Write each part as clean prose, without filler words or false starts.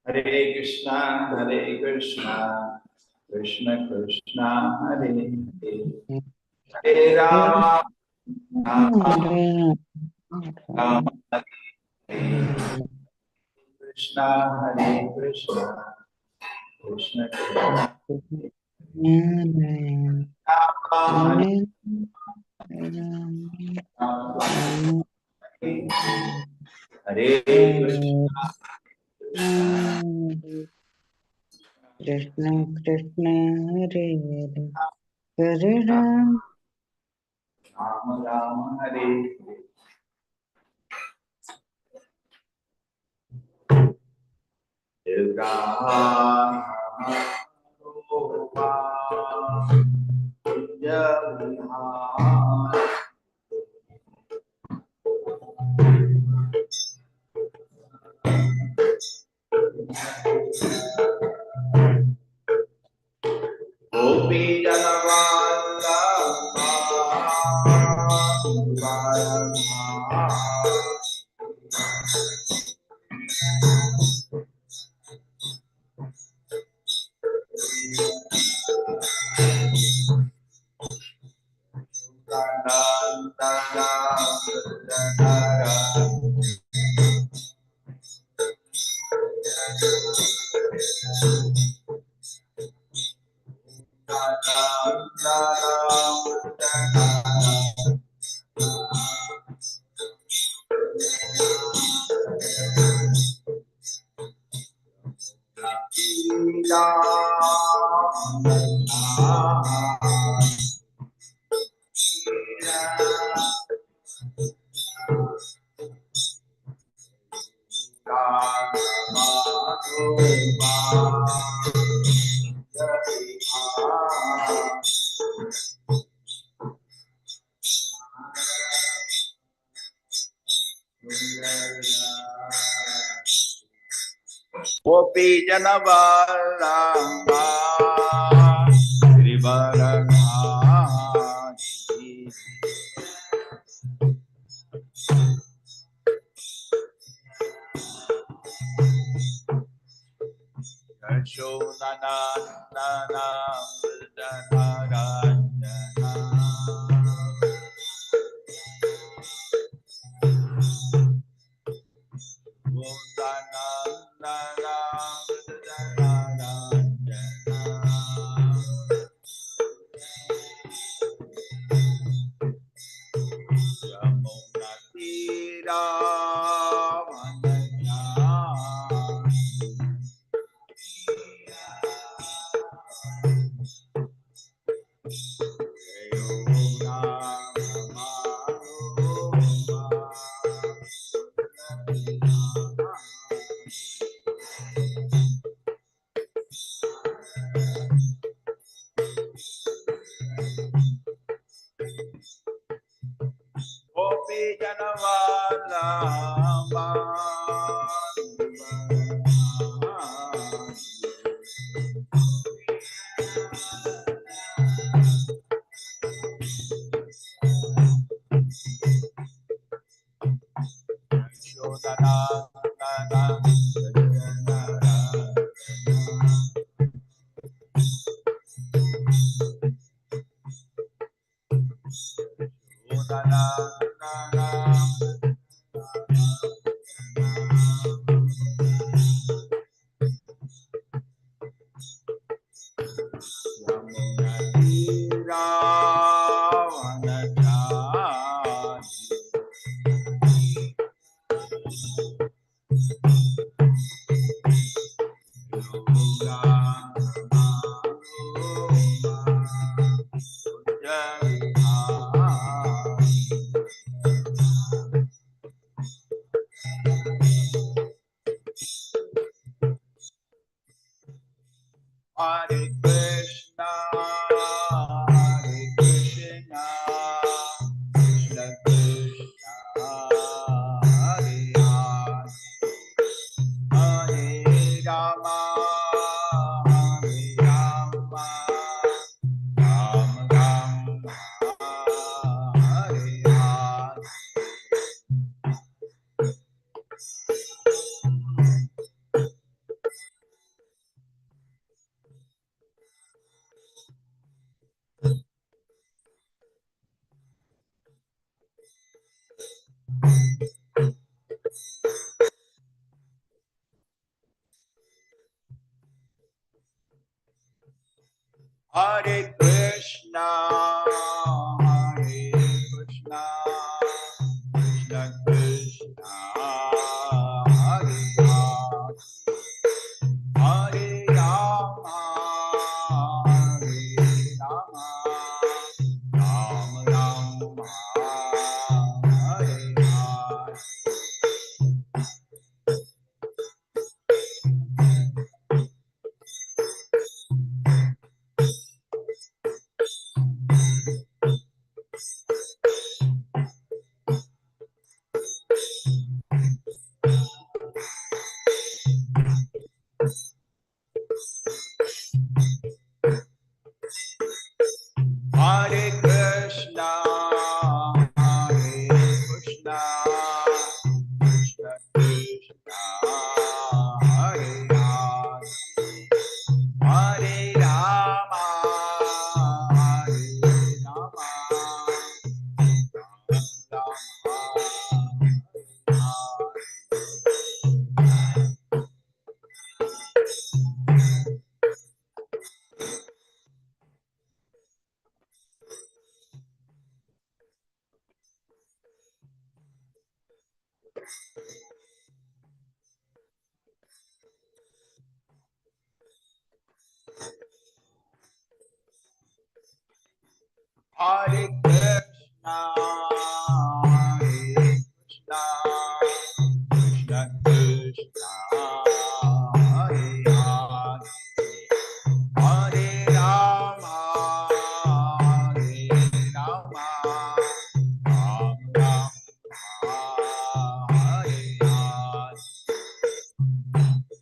Hare Krishna, Krishna Krishna, Hare Hare, Hare Rama, Rama Rama, Hare Krishna, Hare Krishna, Krishna Krishna, Hare Rama, Hare Krishna, Krishna Krishna Hare Hare Hare Ram Rama Rama, Hare Durga Rama Gopi Janavallabha Gopi Janavallabha Girivaradhari Yashodanandana Vrindavanarajana Vrindavanarajana Yamunatira Vananya Gopi Janavallabha Hare Krishna, Hare Hare Krishna, Hare Krishna, Krishna Krishna, Hare Hare, Hare Rama, Hare Rama, Rama Rama, Hare Hare. Hare Krishna, Hare Krishna, Krishna Krishna, Hare Hare, Hare Rama, Hare Rama, Rama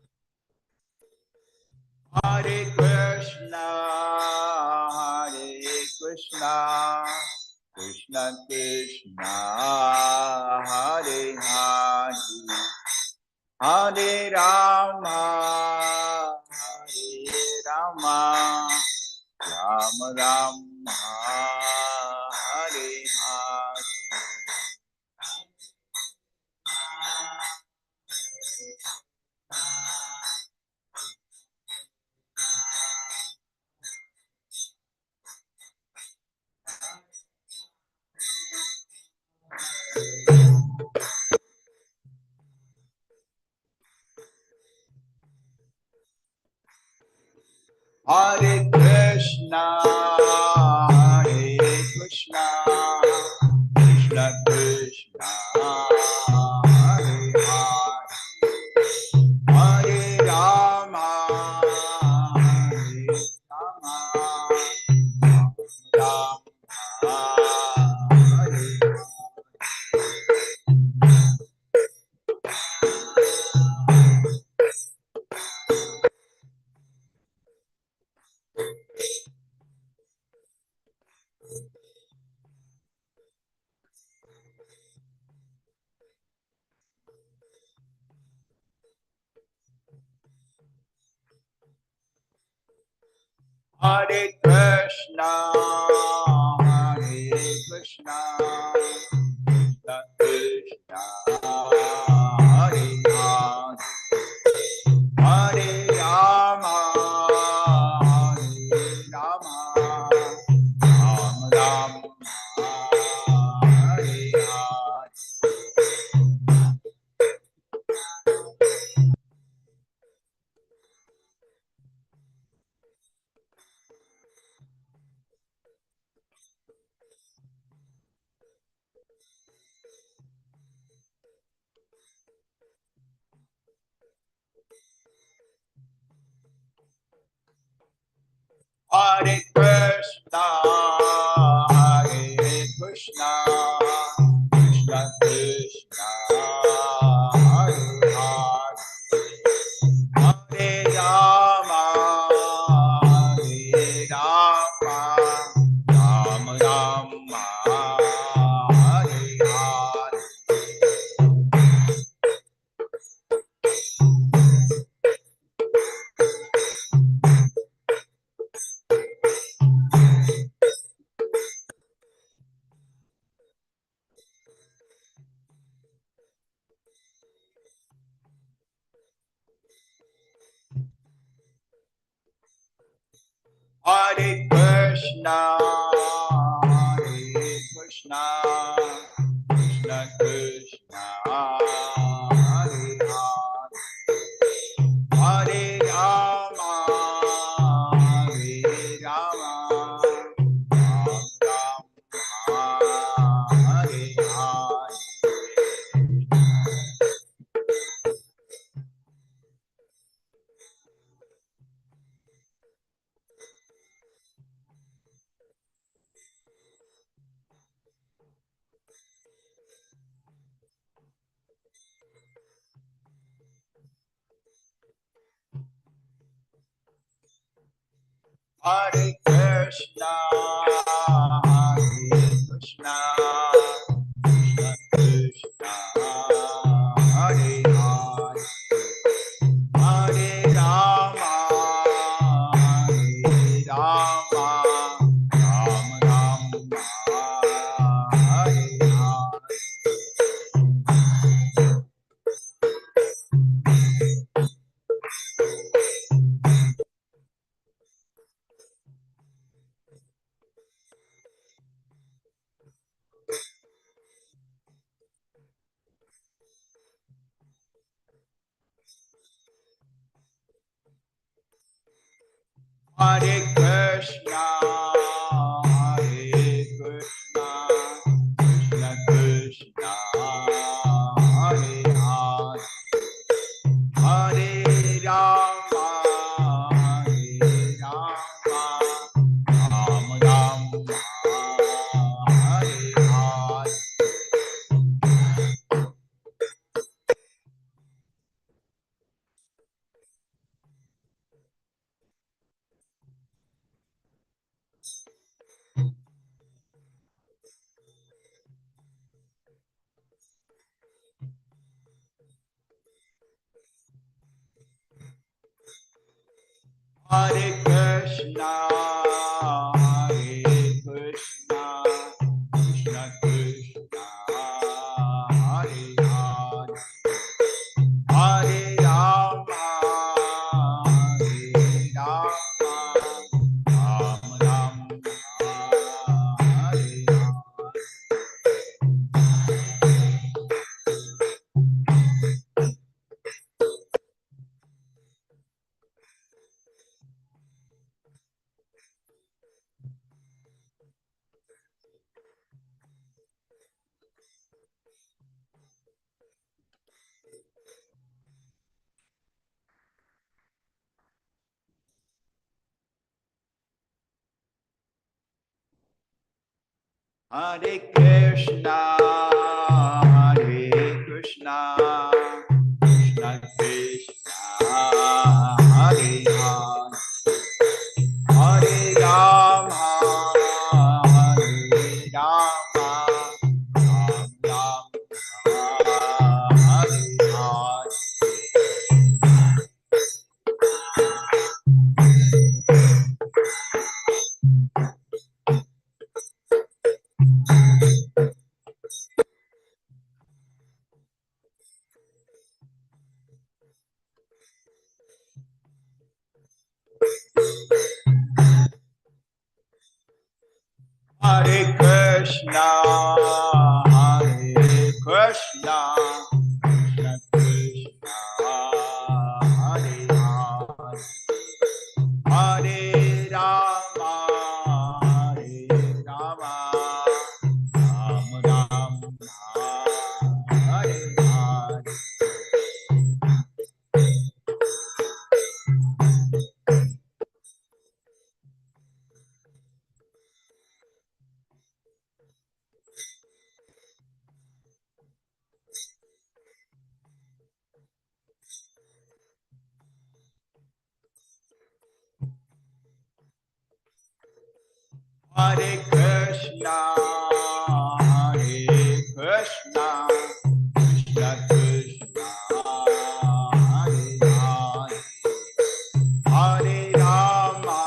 Rama, Hare Krishna, Hare Krishna, Krishna Krishna, Hare Hare, Hare Rama, Hare Rama, Rama Rama, Hare Hare. Hare Krishna, Hare Krishna, Krishna Krishna, Hare Hare, Hare Rama, Hare Rama, Rama Rama, Hare Hare. Hare Krishna, Hare Krishna, Krishna Krishna, Hare Hare, Hare Rama, Hare Rama, Rama Rama, Hare Hare. Hare Krishna, Hare Krishna, Krishna Krishna, Hare Hare, Hare Rama, Hare Rama, Rama Rama, Hare Hare. Hare Krishna, Hare Krishna, Krishna Krishna, Hare Hare, Hare Rama, Hare Rama, Rama Rama, Hare Hare. Hare Krishna, Hare Krishna, Krishna Krishna, Hare Hare, Hare Rama, Hare Rama, Ram Ram, Hare Hare. Hare Krishna, Hare Krishna, Krishna Krishna, Hare Hare, Hare Rama, Hare Rama, Ram Ram, Hare Hare. Hare Krishna, Hare Krishna, Krishna Krishna, Hare Hare, Hare Rama, Hare Rama, Ram Ram, Hare Hare. Hare Krishna, Hare Krishna, Krishna Krishna, Hare Hare, Hare Rama, Hare Rama, Ram Ram, Hare Hare. Hare Krishna, Hare Krishna, Krishna Krishna, Hare Hare, Hare Rama, Hare Rama, Ram Ram, Hare Hare. Hare Krishna, Hare Krishna, Krishna Krishna, Hare Hare, Hare Rama, Hare Rama, Ram Ram, Hare Hare. Hare Krishna, Hare Krishna, Krishna Krishna, Hare Hare, Hare Rama,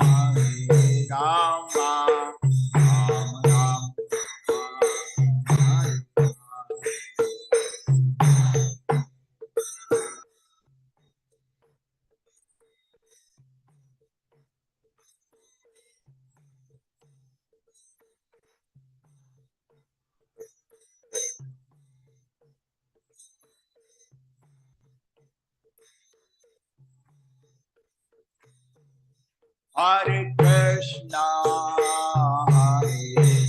Hare Rama, Ram Ram, Hare Hare. Hare Krishna, Hare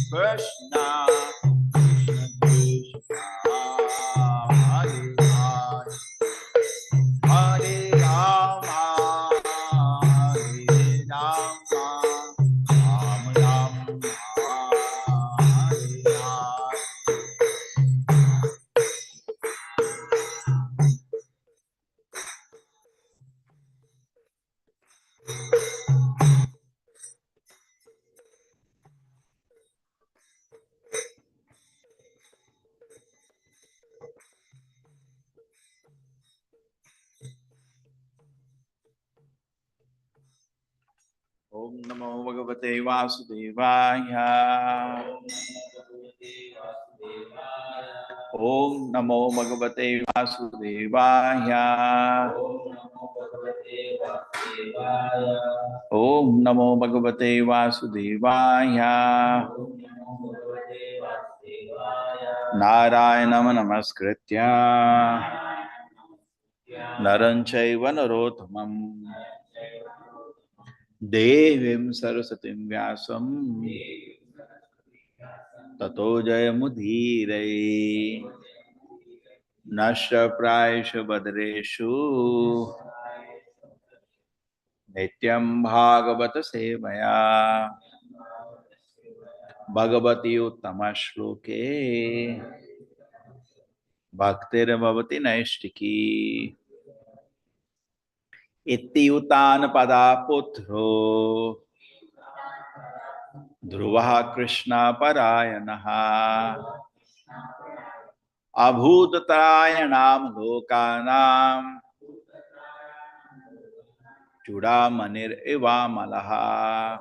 Krishna, Krishna Krishna, Hare Hare, Hare Rama, Hare Rama, Rama Rama, Hare Hare. Om Namo Bhagavate Vasudevaya. Om Namo Bhagavate Vasudevaya. Om Namo Bhagavate Vasudevaya. Narayanam Namaskritya Naram Chaiva Narottamam Devim Saraswatim Vyasam Tato Jayamudhire Nashra Praisha Badreshu Nityam Bhagavata Sevaya Bhagavati Uttama Shloke Bhaktir Bhavati Naishtiki Ityutan Pada Putro Dhruva Krishna Parayanaha Abhutatrayanam Lokanam Chudamanir Eva Malaha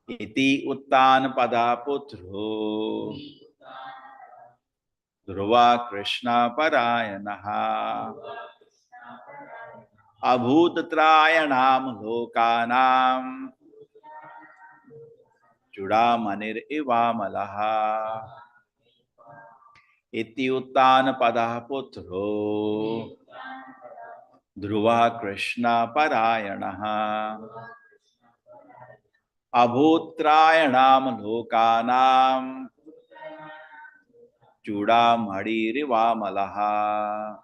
Iti Uttan Pada Putro Dhruva Krishna Parayanaha Abhutatrayanam Lokanam Chudamanir Eva Malaha Iti Uttan Pada Putro Dhruva Krishna Parayanaha Abhutrayanam Lokanam Chudamhadiriva Malaha.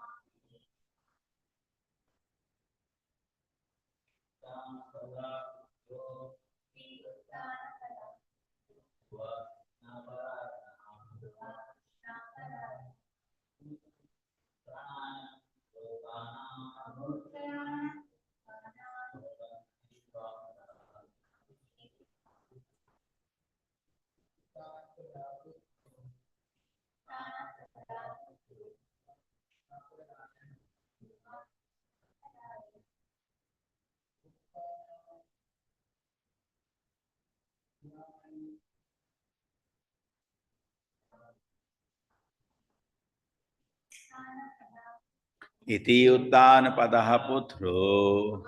Iti Uttan Padaha Putro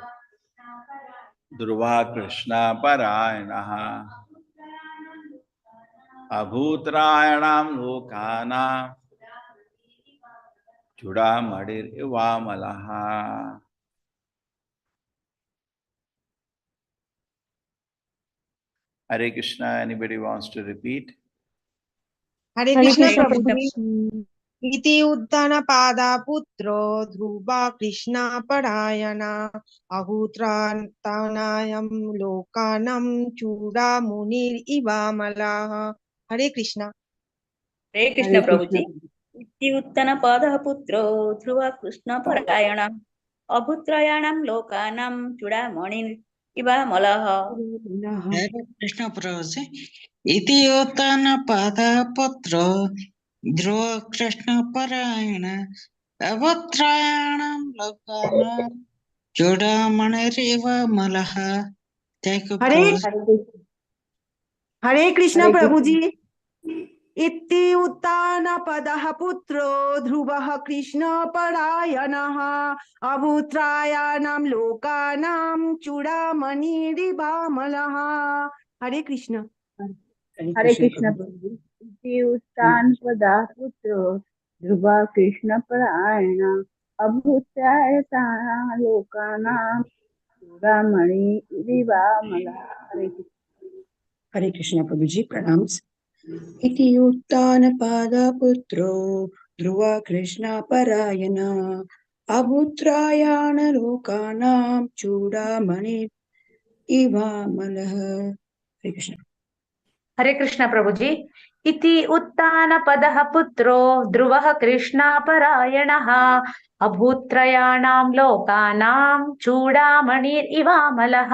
Dhruva Krishna Parayanaha Abhutrayanam Lokana Chudamadir Ivamalaha. Hare Krishna, anybody wants to repeat? Hare Hare Krishna Krishna Prabhuji. Prabhuji. Iti uddhana pada putro dhruva Krishna parayana ahutrantanayam lokanam chura munir iva malaha. Hare Krishna. Hare Krishna Hare Prabhu Krishna ji. Prabhuji. इति उत्तन पादः पुत्रो ध्रुव कृष्ण परायणम् अभूत्रयाणां लोकानां चूडामणिर् इव मलः। हरे कृष्ण प्रभु जी। इति उत्तान पाद पुत्र ध्रुव कृष्ण परायण अवत्रायणं लोकानां चूडामणिरिव मलः। Thank you, Hare Prabhu. Hare Krishna. Hare Krishna Hare Prabhuji. Krishna. इति उत्तानपदः पुत्रो ध्रुवः कृष्णपरायणः अभूत्रायाणां लोकानां चूडामणिरिवामलः. हरे कृष्ण. Hare हरे Krishna कृष्ण Prabhuji. प्रभु जी। इति उत्तान पदाः पुत्रो ध्रुव कृष्ण परायण अभूत्रयाणां लोकानां Ramani Vivamala. Hare Krishna Prabhuji, pranams. Iti uttana pada putro dhruva Krishna parayana abutrayana lokanam chudamani iva malah. Hare Krishna. हरे कृष्ण प्रभुजी इति उत्तानपदः पुत्रो ध्रुवः कृष्णापरायणः अभूत्रयाणां लोकानां चूडामणिरिवामलः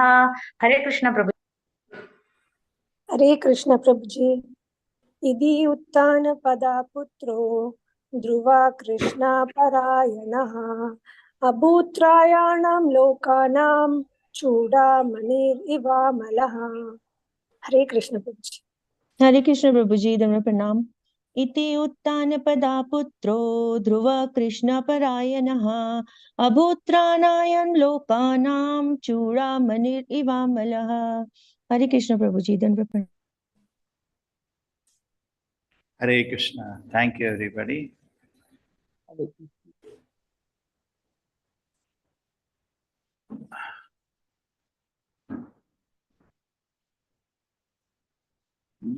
हरे कृष्ण प्रभु हरे कृष्ण प्रभु जी इति उत्तान पदा पुत्रो ध्रुवा कृष्णा परायणः अभूत्रायाणां लोकानां चूडामणिरिवामलः. हरे कृष्ण प्रभु जी. हरे कृष्ण प्रभु जी दंड प्रणाम इति उत्तानपदा पुत्रो ध्रुव कृष्ण परायणः अभूत्रानायन लोकानां चूड़ामणिरिवामलः हरे कृष्ण प्रभु जी दंड प्रणाम Hare Krishna. Thank you, everybody.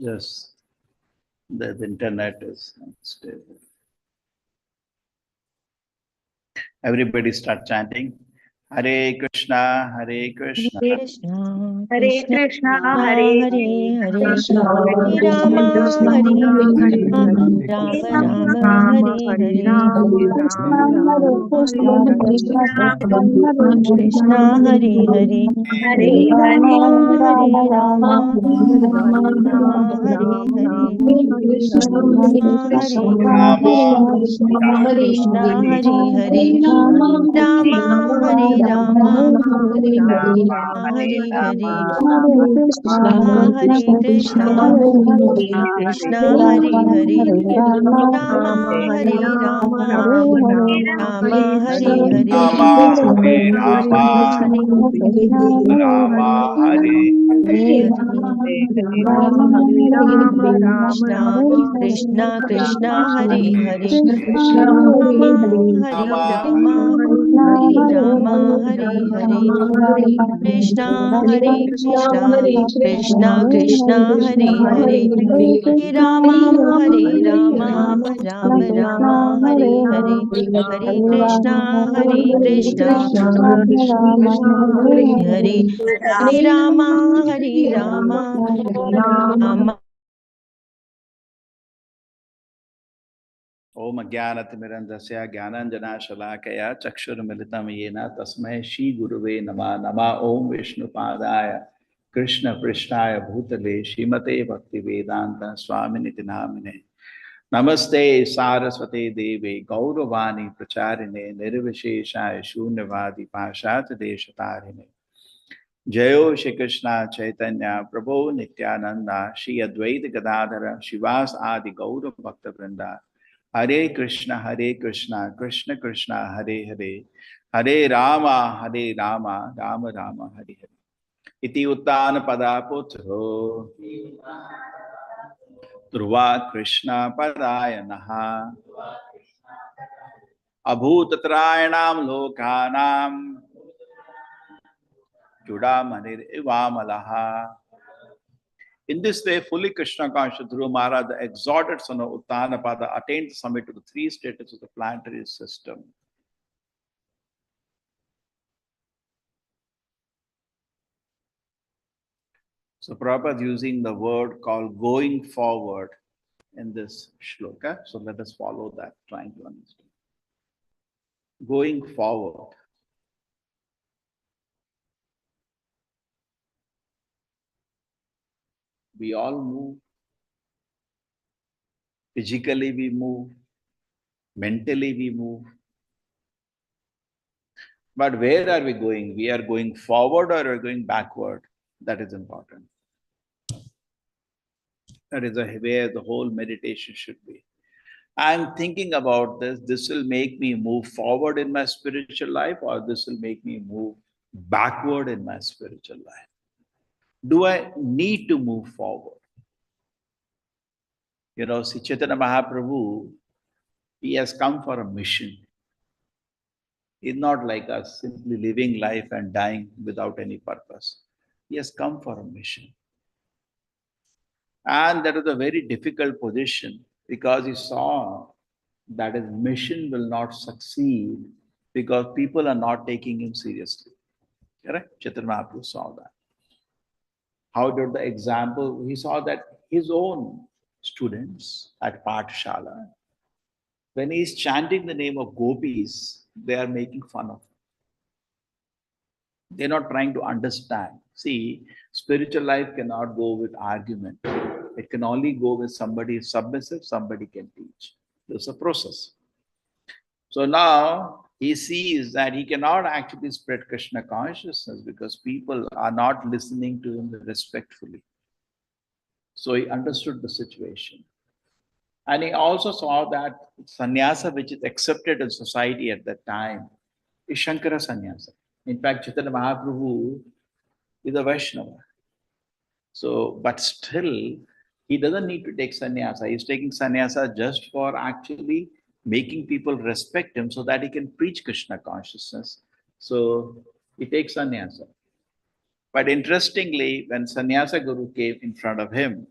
Just the internet is unstable. Everybody start chanting. Hare Krishna, Hare Krishna, Krishna Hare Krishna Krishna Hare Hare Hare Hare Ram Hare Ram Ram Ram Hare Hare Krishna Hare Hare Hare Hare Ram Hare Hare Ram Ram Hare Hare Krishna Hare Rama, Krishna Hare Hare Ram Hare Ram Hare Hare Hare Krishna Krishna Hare Hare Ram Hare Ram Ram Hare Hare Rama, Hare Rama, Hare Rama, Hare Hare Hare Krishna Krishna Krishna Hare Hare Ram Hare Ram Ram Hare Hare Krishna Hare Krishna Krishna Krishna Hare Hare Hare Ram Ram Ram Hare Hare Hare Krishna Hare Hare Ram Ram Om Jnanatimirandasya Jnananjana Shalakaya Chakshurmilitam Yena Tasmai Shri Guruve Nama Nama Om Vishnu Padaya Krishna Prishtaya Bhutale Shrimate Bhakti Vedanta Swaminiti Namine Namaste Saraswate Deve Gauravani Pracharine Nirvisheshaya Shunyavadi Pashat Deshatarine Jayo Shri Krishna Chaitanya Prabhu Nityananda Shri Advaita Gadadhara Shivas Adi Gaurav Bhakta Vrinda Hare Krishna, Krishna Krishna, Hare Hare, Hare Rama, Rama Rama, Hare Hare. Iti uttana pada putro, Dhruva Krishna padayanaha, Abhutatrayanam lokanam, Judamanir ivamalaha. In this way, fully Krishna conscious Dhruva Maharaj, the exalted son of Uttanapada, attained the summit to the three status of the planetary system. So Prabhupada using the word called going forward in this shloka. So let us follow that, trying to understand. Going forward. We all move. Physically we move. Mentally we move. But where are we going? We are going forward or are going backward? That is important. That is where the whole meditation should be. I'm thinking about this. This will make me move forward in my spiritual life, or this will make me move backward in my spiritual life. Do I need to move forward? You know, Sri Chaitanya Mahaprabhu, he has come for a mission. He's not like us, simply living life and dying without any purpose. He has come for a mission. And that was a very difficult position because he saw that his mission will not succeed because people are not taking him seriously. Correct? Chaitanya Mahaprabhu saw that. How did the example? He saw that his own students at Pathshala, when he is chanting the name of gopis, they are making fun of him. They're not trying to understand. See, spiritual life cannot go with argument. It can only go with somebody submissive, somebody can teach. There's a process. So now he sees that he cannot actually spread Krishna consciousness because people are not listening to him respectfully. So he understood the situation. And he also saw that sannyasa, which is accepted in society at that time, is Shankara sannyasa. In fact, Chaitanya Mahaprabhu is a Vaishnava. So, but still, he doesn't need to take sannyasa. He's taking sannyasa just for actually making people respect him so that he can preach Krishna consciousness. So, he takes sannyasa. But interestingly, when sannyasa guru came in front of him,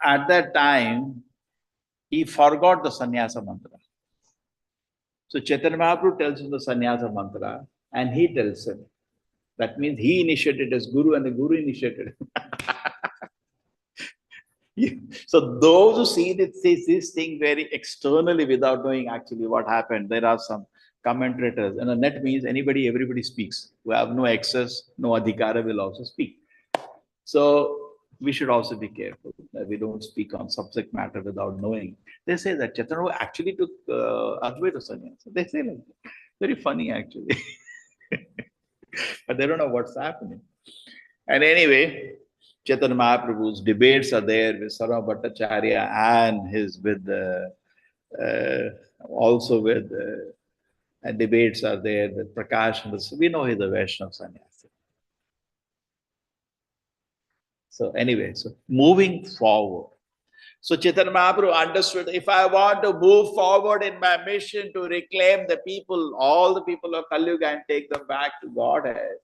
at that time, he forgot the sannyasa mantra. So Chaitanya Mahaprabhu tells him the sannyasa mantra and he tells him. That means he initiated as guru and the guru initiated him. So those who see this thing very externally without knowing actually what happened, there are some commentators. And a net means anybody, everybody speaks. We have no access, no adhikara will also speak. So we should also be careful that we don't speak on subject matter without knowing. They say that Chaitanya actually took Advaita sannyasa. They say like that. Very funny actually. But they don't know what's happening. And anyway, Chaitanya Mahaprabhu's debates are there with Sarva Bhattacharya and also with and debates are there with Prakash. We know he's a Vaishnava sannyasi. So anyway, so moving forward. So Chaitanya Mahaprabhu understood, if I want to move forward in my mission to reclaim the people, all the people of Kali Yuga and take them back to Godhead,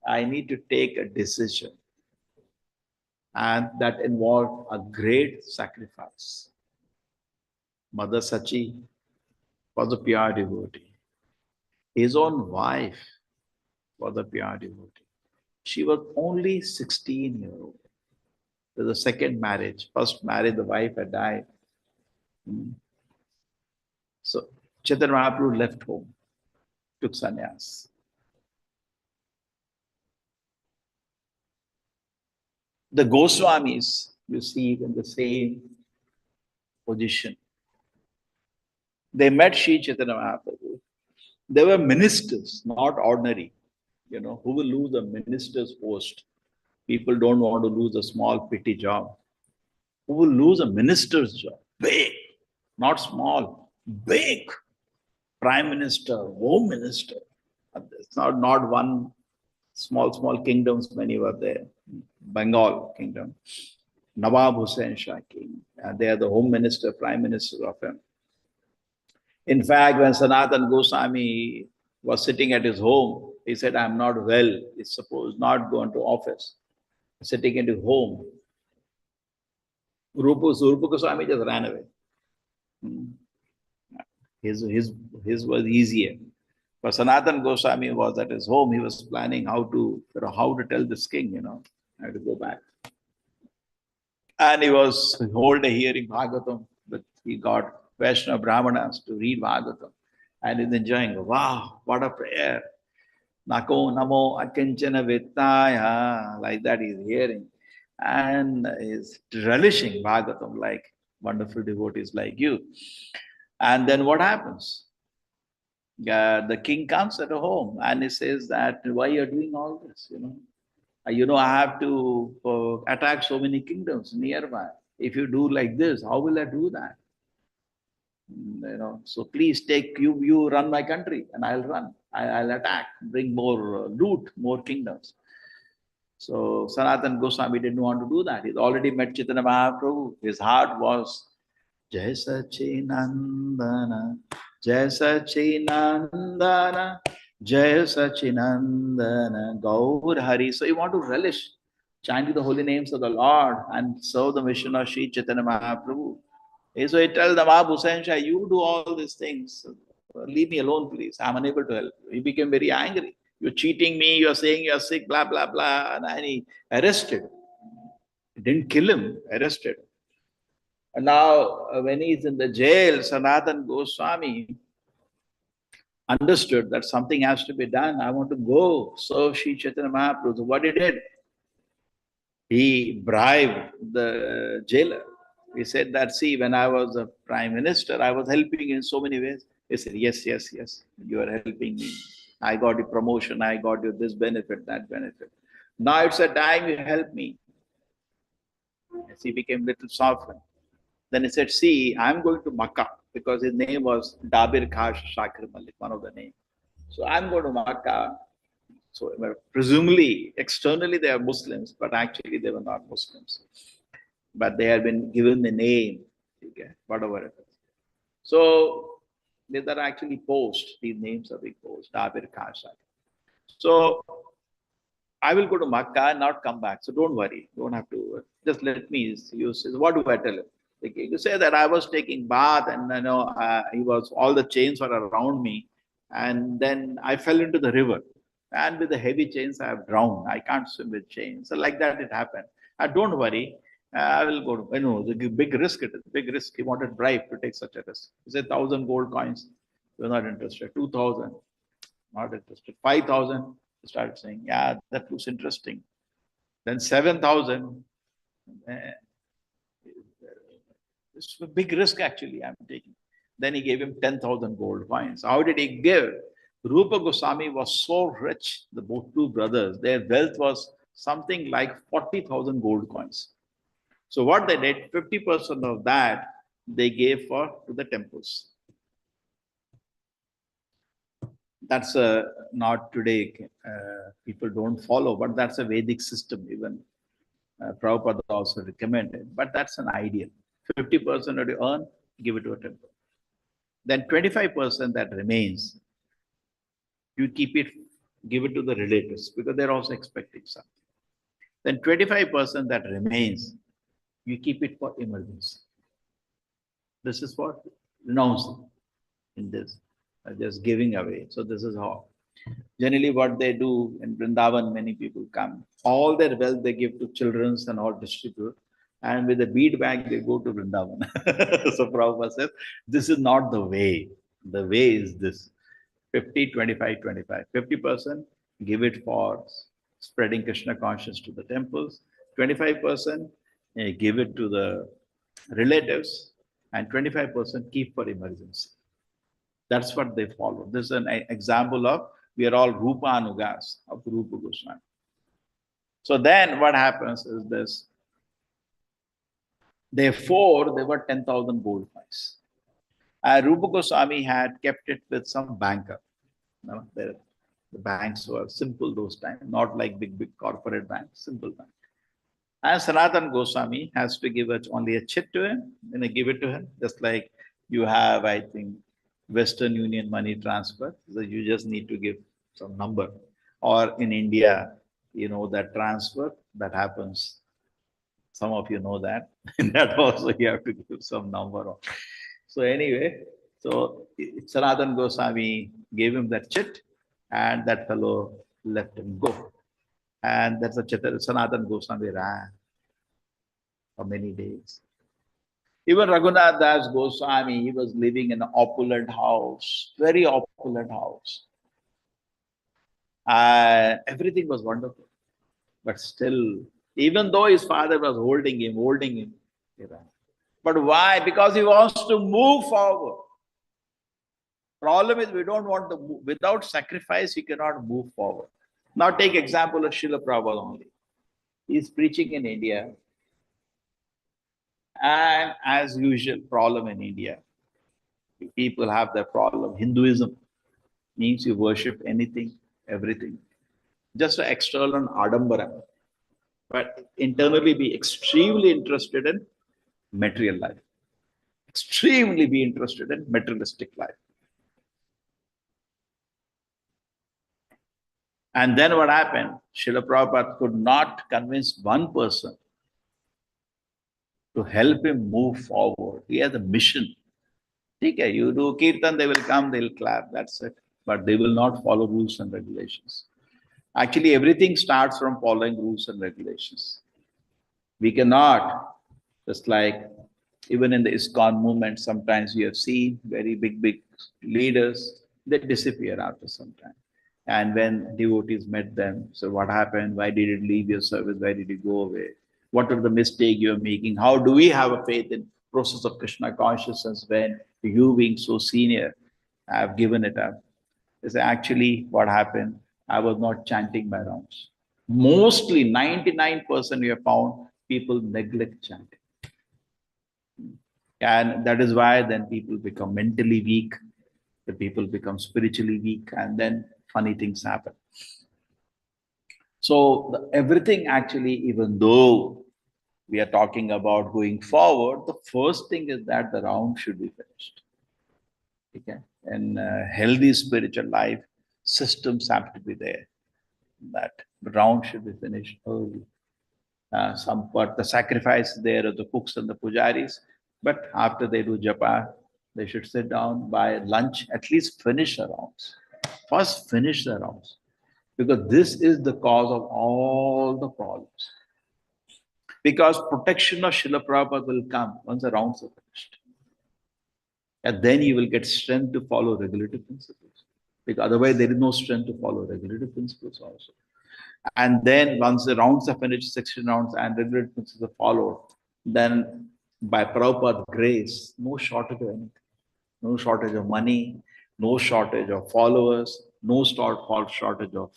I need to take a decision. And that involved a great sacrifice. Mother Sachi was a pure devotee. His own wife was a pure devotee. She was only 16-year-old. It was a second marriage. First marriage, the wife had died. So Chaitanya Mahaprabhu left home, took sannyas. The Goswamis, you see, in the same position. They met Sri Chaitanya Mahaprabhu. They were ministers, not ordinary. You know, who will lose a minister's post? People don't want to lose a small petty job. Who will lose a minister's job? Big, not small, big. Prime Minister, Home Minister. It's not one small kingdoms, many were there. Bengal kingdom. Nawab Hussain Shah king. They are the Home Minister, Prime Minister of him. In fact, when Sanatana Goswami was sitting at his home, he said, I'm not well. He's supposed not going to office. Sitting at his home. Rupa Goswami just ran away. His was easier. But Sanatana Goswami was at his home. He was planning how to tell this king, how to go back. And he was whole day hearing Bhagavatam, but he got Vaishnava Brahmanas to read Bhagavatam. And he's enjoying, wow, what a prayer. Nako namo akinchana vittaya, like that he's hearing. And he's relishing Bhagavatam like wonderful devotees like you. And then what happens? The king comes at home and he says that, why you're doing all this, I have to attack so many kingdoms nearby. If you do like this, how will I do that? So please you run my country and I'll run. I'll attack, bring more loot, more kingdoms. So Sanatana Goswami didn't want to do that. He's already met Chaitanya Mahaprabhu. His heart was Jai Sachinandana, Jai Sachinandana, Jai Sachinandana, Gaur Hari. So you want to relish chanting the holy names of the Lord and serve the mission of Sri Chaitanya Mahaprabhu. So he tells the Mahaprabhu, Hussain Shah, you do all these things. Leave me alone, please. I'm unable to help you. He became very angry. You're cheating me, you're saying you're sick, blah, blah, blah. And he arrested. He didn't kill him, arrested. And now, when he's in the jail, Sanatan Goswami understood that something has to be done. I want to go serve Sri Chaitanya Mahaprabhu. So what he did? He bribed the jailer. He said that, see, when I was a prime minister, I was helping in so many ways. He said, yes, yes, yes, you are helping me. I got you promotion, I got you this benefit, that benefit. Now it's a time you help me. Yes, he became little softened. Then he said, see, I'm going to Makkah, because his name was Dabir Khash Shakir Malik, one of the names. So I'm going to Makkah. So presumably, externally they are Muslims, but actually they were not Muslims. But they had been given the name, okay, whatever it is. So these are actually posts, these names are being posted, Dabir Khash Shakir. So I will go to Makkah and not come back. So don't worry, don't have to, just let me use. What do I tell him? Okay, you say that I was taking bath and all the chains were around me, and then I fell into the river, and with the heavy chains I have drowned. I can't swim with chains. So like that it happened. Don't worry, I will go to, the big risk it is, big risk. He wanted bribe to take such a risk. He said 1,000 gold coins. You're not interested. 2,000, not interested. 5,000, he started saying, yeah, that looks interesting. Then 7,000. It's a big risk actually I'm taking. Then he gave him 10,000 gold coins. How did he give? Rupa Goswami was so rich, the both two brothers, their wealth was something like 40,000 gold coins. So what they did, 50% of that they gave to the temples. That's not today, people don't follow, but that's a Vedic system. Even Prabhupada also recommended, but that's an ideal. 50% of you earn, give it to a temple. Then 25% that remains, you keep it, give it to the relatives, because they're also expecting something. Then 25% that remains, you keep it for emergency. This is for renouncing in this, just giving away. So this is how. Generally what they do in Vrindavan, many people come. All their wealth they give to children and all distribute. And with a bead bag, they go to Vrindavan. So Prabhupada says, this is not the way. The way is this. 50, 25, 25. 50% give it for spreading Krishna consciousness to the temples. 25% give it to the relatives. And 25% keep for emergency. That's what they follow. This is an example of, we are all Rupa Anugas of Rupa Goswami. So then what happens is this. Therefore, there were 10,000 gold coins. Rupa Goswami had kept it with some banker. The banks were simple those times, not like big corporate banks, simple bank. And Sanatan Goswami has to give it only a chit to him, and they give it to him, just like you have, I think, Western Union money transfer. So you just need to give some number. Or in India, that transfer that happens. Some of you know that. That also you have to give some number. So anyway, so Sanatan Goswami gave him that chit, and that fellow let him go. And that's a Sanatan Goswami ran for many days. Even Raghunath Das Goswami, he was living in an opulent house, very opulent house. Everything was wonderful. But still, even though his father was holding him, he ran. But why? Because he wants to move forward. Problem is, we don't want to move. Without sacrifice, you cannot move forward. Now take example of Srila Prabhupada only. He's preaching in India. And as usual, problem in India. People have the problem. Hinduism means you worship anything, everything. Just an external adambara. But internally be extremely interested in material life. extremely be interested in materialistic life. And then what happened? Srila Prabhupada could not convince one person to help him move forward. He has a mission. Okay, you do kirtan, they will come, they will clap, that's it. But they will not follow rules and regulations. Actually, everything starts from following rules and regulations. We cannot, just like even in the ISKCON movement, sometimes you have seen very big leaders, they disappear after some time. And when devotees met them, so what happened? Why did you leave your service? Why did you go away? What are the mistakes you're making? How do we have a faith in process of Krishna consciousness when you being so senior have given it up? Is actually what happened. I was not chanting my rounds. Mostly 99% we have found people neglect chanting. And that is why then people become mentally weak, the people become spiritually weak, and then funny things happen. So everything actually, even though we are talking about going forward, the first thing is that the round should be finished. Okay? And healthy spiritual life, systems have to be there. That the round should be finished early. Some part the sacrifice there of the cooks and the pujaris, but after they do japa, they should sit down by lunch, at least finish the rounds. First finish the rounds, because this is the cause of all the problems. Because protection of Srila Prabhupada will come once the rounds are finished. And then you will get strength to follow regulative principles. Because otherwise there is no strength to follow regulative principles also. And then once the rounds are finished, 16 rounds and regulative principles are followed, then by Prabhupada's grace, no shortage of anything. No shortage of money, no shortage of followers, no shortage of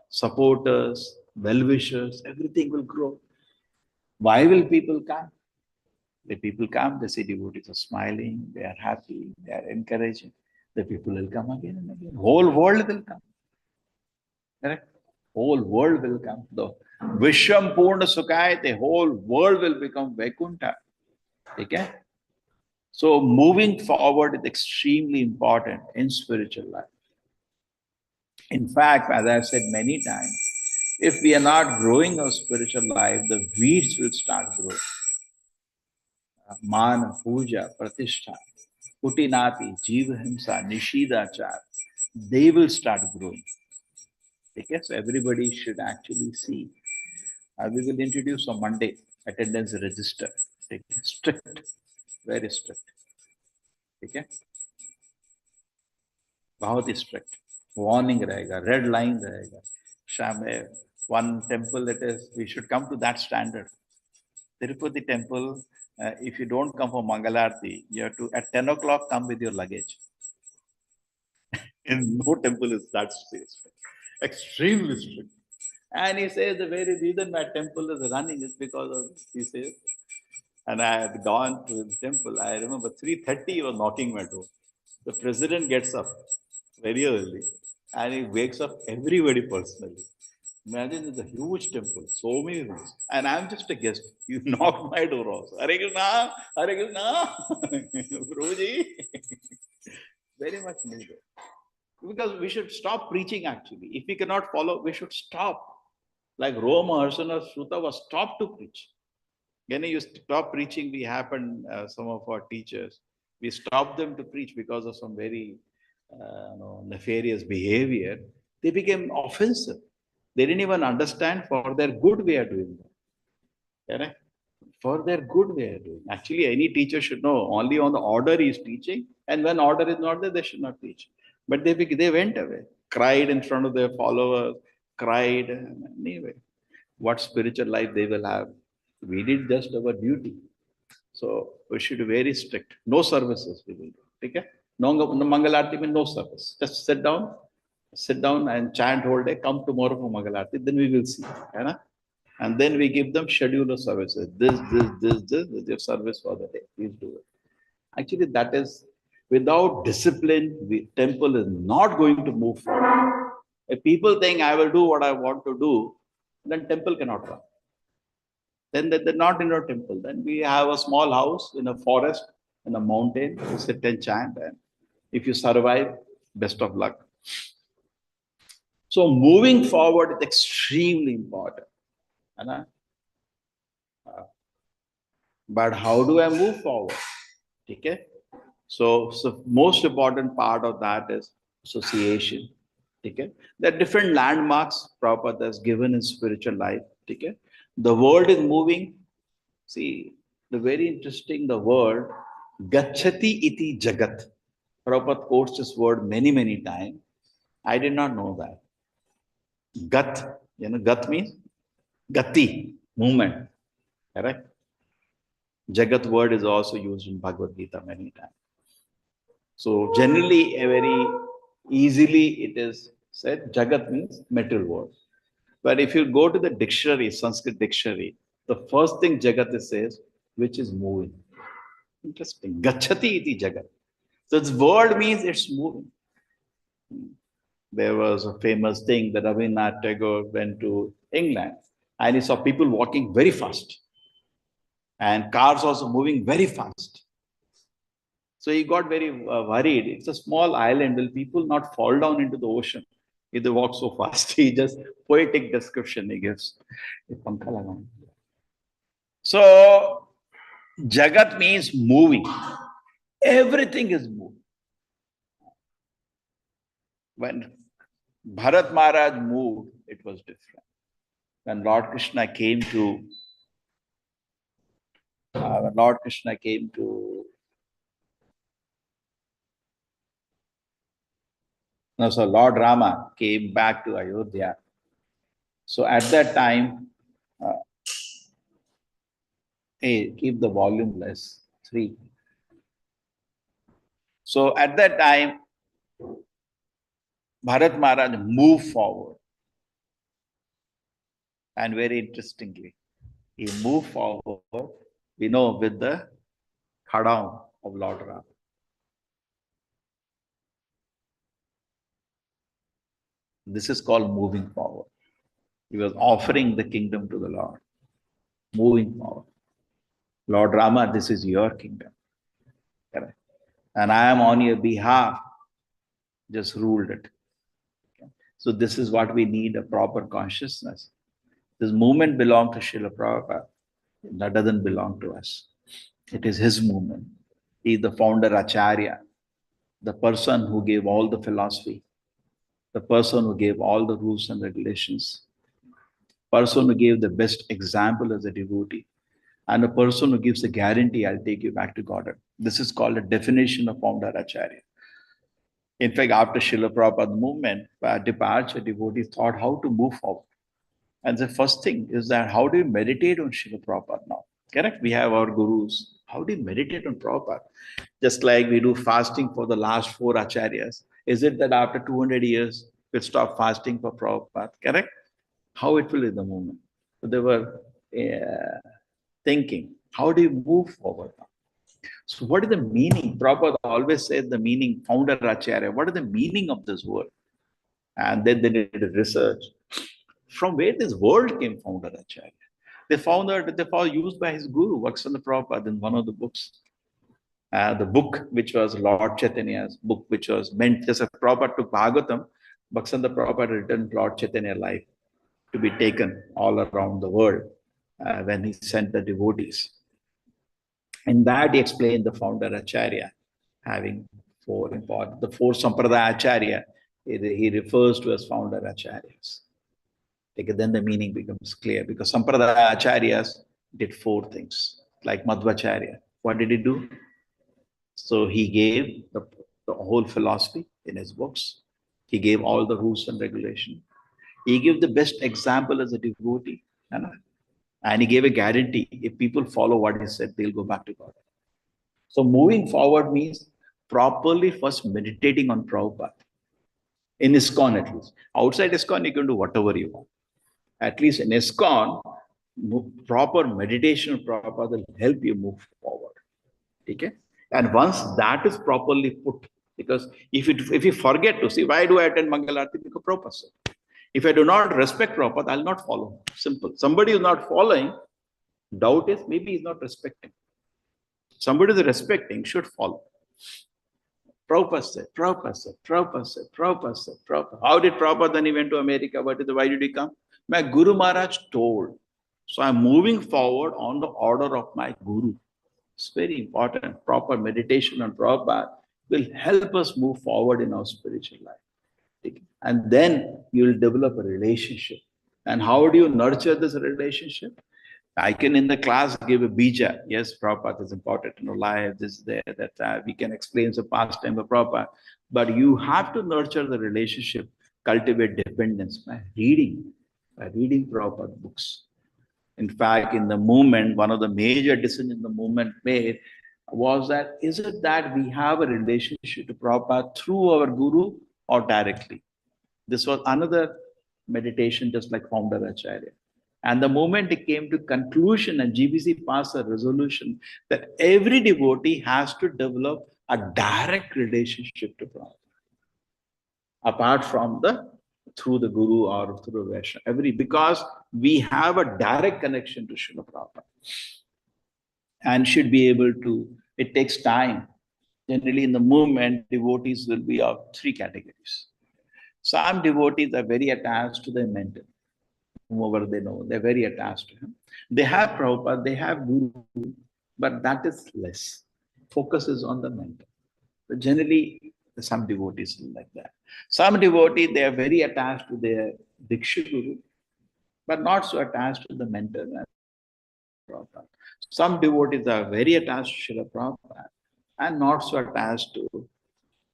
supporters, well-wishers, everything will grow. Why will people come? The people come, they see devotees are smiling, they are happy, they are encouraging. The people will come again and again. Whole world will come. Correct? Whole world will come. The Vishwam Purna Sukhaya, the whole world will become Vaikuntha. Okay? So moving forward is extremely important in spiritual life. In fact, as I've said many times, if we are not growing our spiritual life, the weeds will start growing. Mana, puja, pratishtha, kutinati, jivahimsa, nishidachar, they will start growing. Okay, so everybody should actually see. We will introduce on Monday attendance register. Okay. Strict, very strict. Okay, बहुत strict. Warning रहेगा, red line रहेगा. Shame, one temple it is, we should come to that standard. Tirupati temple, if you don't come for Mangalarti, you have to at 10 o'clock come with your luggage. And no temple is that strict. Extremely strict. And he says the very reason my temple is running is because of this, he says. And I had gone to the temple. I remember 3:30 he was knocking my door. The president gets up very early and he wakes up everybody personally. Imagine it's a huge temple, so many rooms. And I'm just a guest. You knock my door also. Hare Krishna, Hare Krishna, Prabhuji. Very much needed. Because we should stop preaching actually. If we cannot follow, we should stop. Like Roma, Harsana, Sruta was stopped to preach. When you stop preaching, we happened, some of our teachers, we stopped them to preach because of some very nefarious behavior. They became offensive. They didn't even understand for their good we are doing that. Correct? For their good we are doing. Actually, any teacher should know only on the order he is teaching, and when order is not there, they should not teach. But they went away, cried in front of their followers, cried. Anyway, what spiritual life they will have? We did just our duty. So we should be very strict. No services we will do. Okay? No Mangalarti means no service. Just sit down and chant whole day. Come tomorrow for Mangalarti, then we will see. Right? And then we give them schedule of services. This is your service for the day. Please do it. Actually, that is without discipline, the temple is not going to move forward. If people think I will do what I want to do, then temple cannot run. Then they're not in a temple. Then we have a small house in a forest in a mountain, you sit and chant, and if you survive, best of luck. So moving forward is extremely important. But how do I move forward? Okay. So most important part of that is association. Okay. There are different landmarks Prabhupada has given in spiritual life. Okay. The world is moving. See, the very interesting, the word Gachati iti Jagat. Prabhupada quotes this word many, many times. I did not know that. Gat, Gat means Gati, movement. Correct? Jagat word is also used in Bhagavad Gita many times. So generally, a very easily it is said, Jagat means material world. But if you go to the dictionary, Sanskrit dictionary, the first thing Jagat says, which is moving. Interesting. Gachati iti Jagat. So this word means it's moving. There was a famous thing that Rabindranath Tagore went to England and he saw people walking very fast and cars also moving very fast. So he got very worried. It's a small island. Will people not fall down into the ocean if they walk so fast? He just poetic description he gives. So Jagat means moving. Everything is moving. When Bharat Maharaj moved, it was different. When Lord Krishna came to so Lord Rama came back to Ayodhya. So at that time, hey, keep the volume less, 3. So at that time, Bharat Maharaj moved forward. And very interestingly, he moved forward, with the khadam of Lord Rama. This is called moving forward. He was offering the kingdom to the Lord. Moving forward. Lord Rama, this is your kingdom. Correct. And I am on your behalf. Just ruled it. Okay. So this is what we need, a proper consciousness. This movement belongs to Srila Prabhupada. That doesn't belong to us. It is his movement. He is the founder Acharya, the person who gave all the philosophy, the person who gave all the rules and regulations, person who gave the best example as a devotee, and a person who gives a guarantee, I'll take you back to Godhead. This is called a definition of founder Acharya. In fact, after Srila Prabhupada movement, by departure, devotees thought how to move forward. And the first thing is that how do you meditate on Srila Prabhupada now? Correct? We have our gurus. How do you meditate on Prabhupada? Just like we do fasting for the last 4 acharyas. Is it that after 200 years, we'll stop fasting for Prabhupada? Correct? How it will in the moment. So they were thinking, how do you move forward now? So what is the meaning? Prabhupada always said the meaning, founder Acharya. What is the meaning of this word? And then they did research. From where this word came, founder Acharya? They found that they were used by his guru, Vaikuntha Prabhupada, in one of the books. The book, which was Lord Chaitanya's book, which was meant, just as Prabhupada took Bhagavatam, Vaikuntha Prabhupada written Lord Chaitanya life to be taken all around the world when he sent the devotees. In that, he explained the founder Acharya having 4 important, the 4 Sampradaya Acharya, he refers to as founder Acharyas. Okay, then the meaning becomes clear because Sampradaya Acharyas did 4 things, like Madhvacharya. What did he do? So he gave the whole philosophy in his books. He gave all the rules and regulations. He gave the best example as a devotee. And he gave a guarantee, if people follow what he said, they'll go back to God. So moving forward means properly first meditating on Prabhupada. In ISKCON at least. Outside ISKCON, you can do whatever you want. At least in ISKCON, proper meditation of Prabhupada will help you move forward. Okay? And once that is properly put, because if you forget to see, why do I attend Mangalarti? Because Prabhupada said. If I do not respect Prabhupada, I'll not follow. Simple. Somebody is not following, doubt is maybe he's not respecting. Somebody is respecting should follow. Prabhupada said, Prabhupada said, Prabhupada said, Prabhupada said, Prabhupada. How did Prabhupada then he went to America? Why did he come? My Guru Maharaj told. So I'm moving forward on the order of my Guru. It's very important. Proper meditation on Prabhupada will help us move forward in our spiritual life. And then you'll develop a relationship. And how do you nurture this relationship? I can in the class give a bija. Yes, Prabhupada is important in our life, this, there, that we can explain the pastime of Prabhupada. But you have to nurture the relationship, cultivate dependence by reading Prabhupada books. In fact, in the movement, one of the major decisions the movement made was that, is it that we have a relationship to Prabhupada through our Guru or directly? This was another meditation, just like Founder Acharya. And the moment it came to conclusion, and GBC passed a resolution that every devotee has to develop a direct relationship to Prabhupada, apart from through the Guru or through Vaishnava. Because we have a direct connection to Srila Prabhupada and should be able to, it takes time. Generally in the movement, devotees will be of three categories. Some devotees are very attached to their mentor, whomever they know, they're very attached to him. They have Prabhupada, they have Guru, but that is less. Focus is on the mentor. But generally, some devotees are like that. Some devotees, they are very attached to their Diksha Guru, but not so attached to the mentor. Prabhupada. Some devotees are very attached to Srila Prabhupada and not so attached to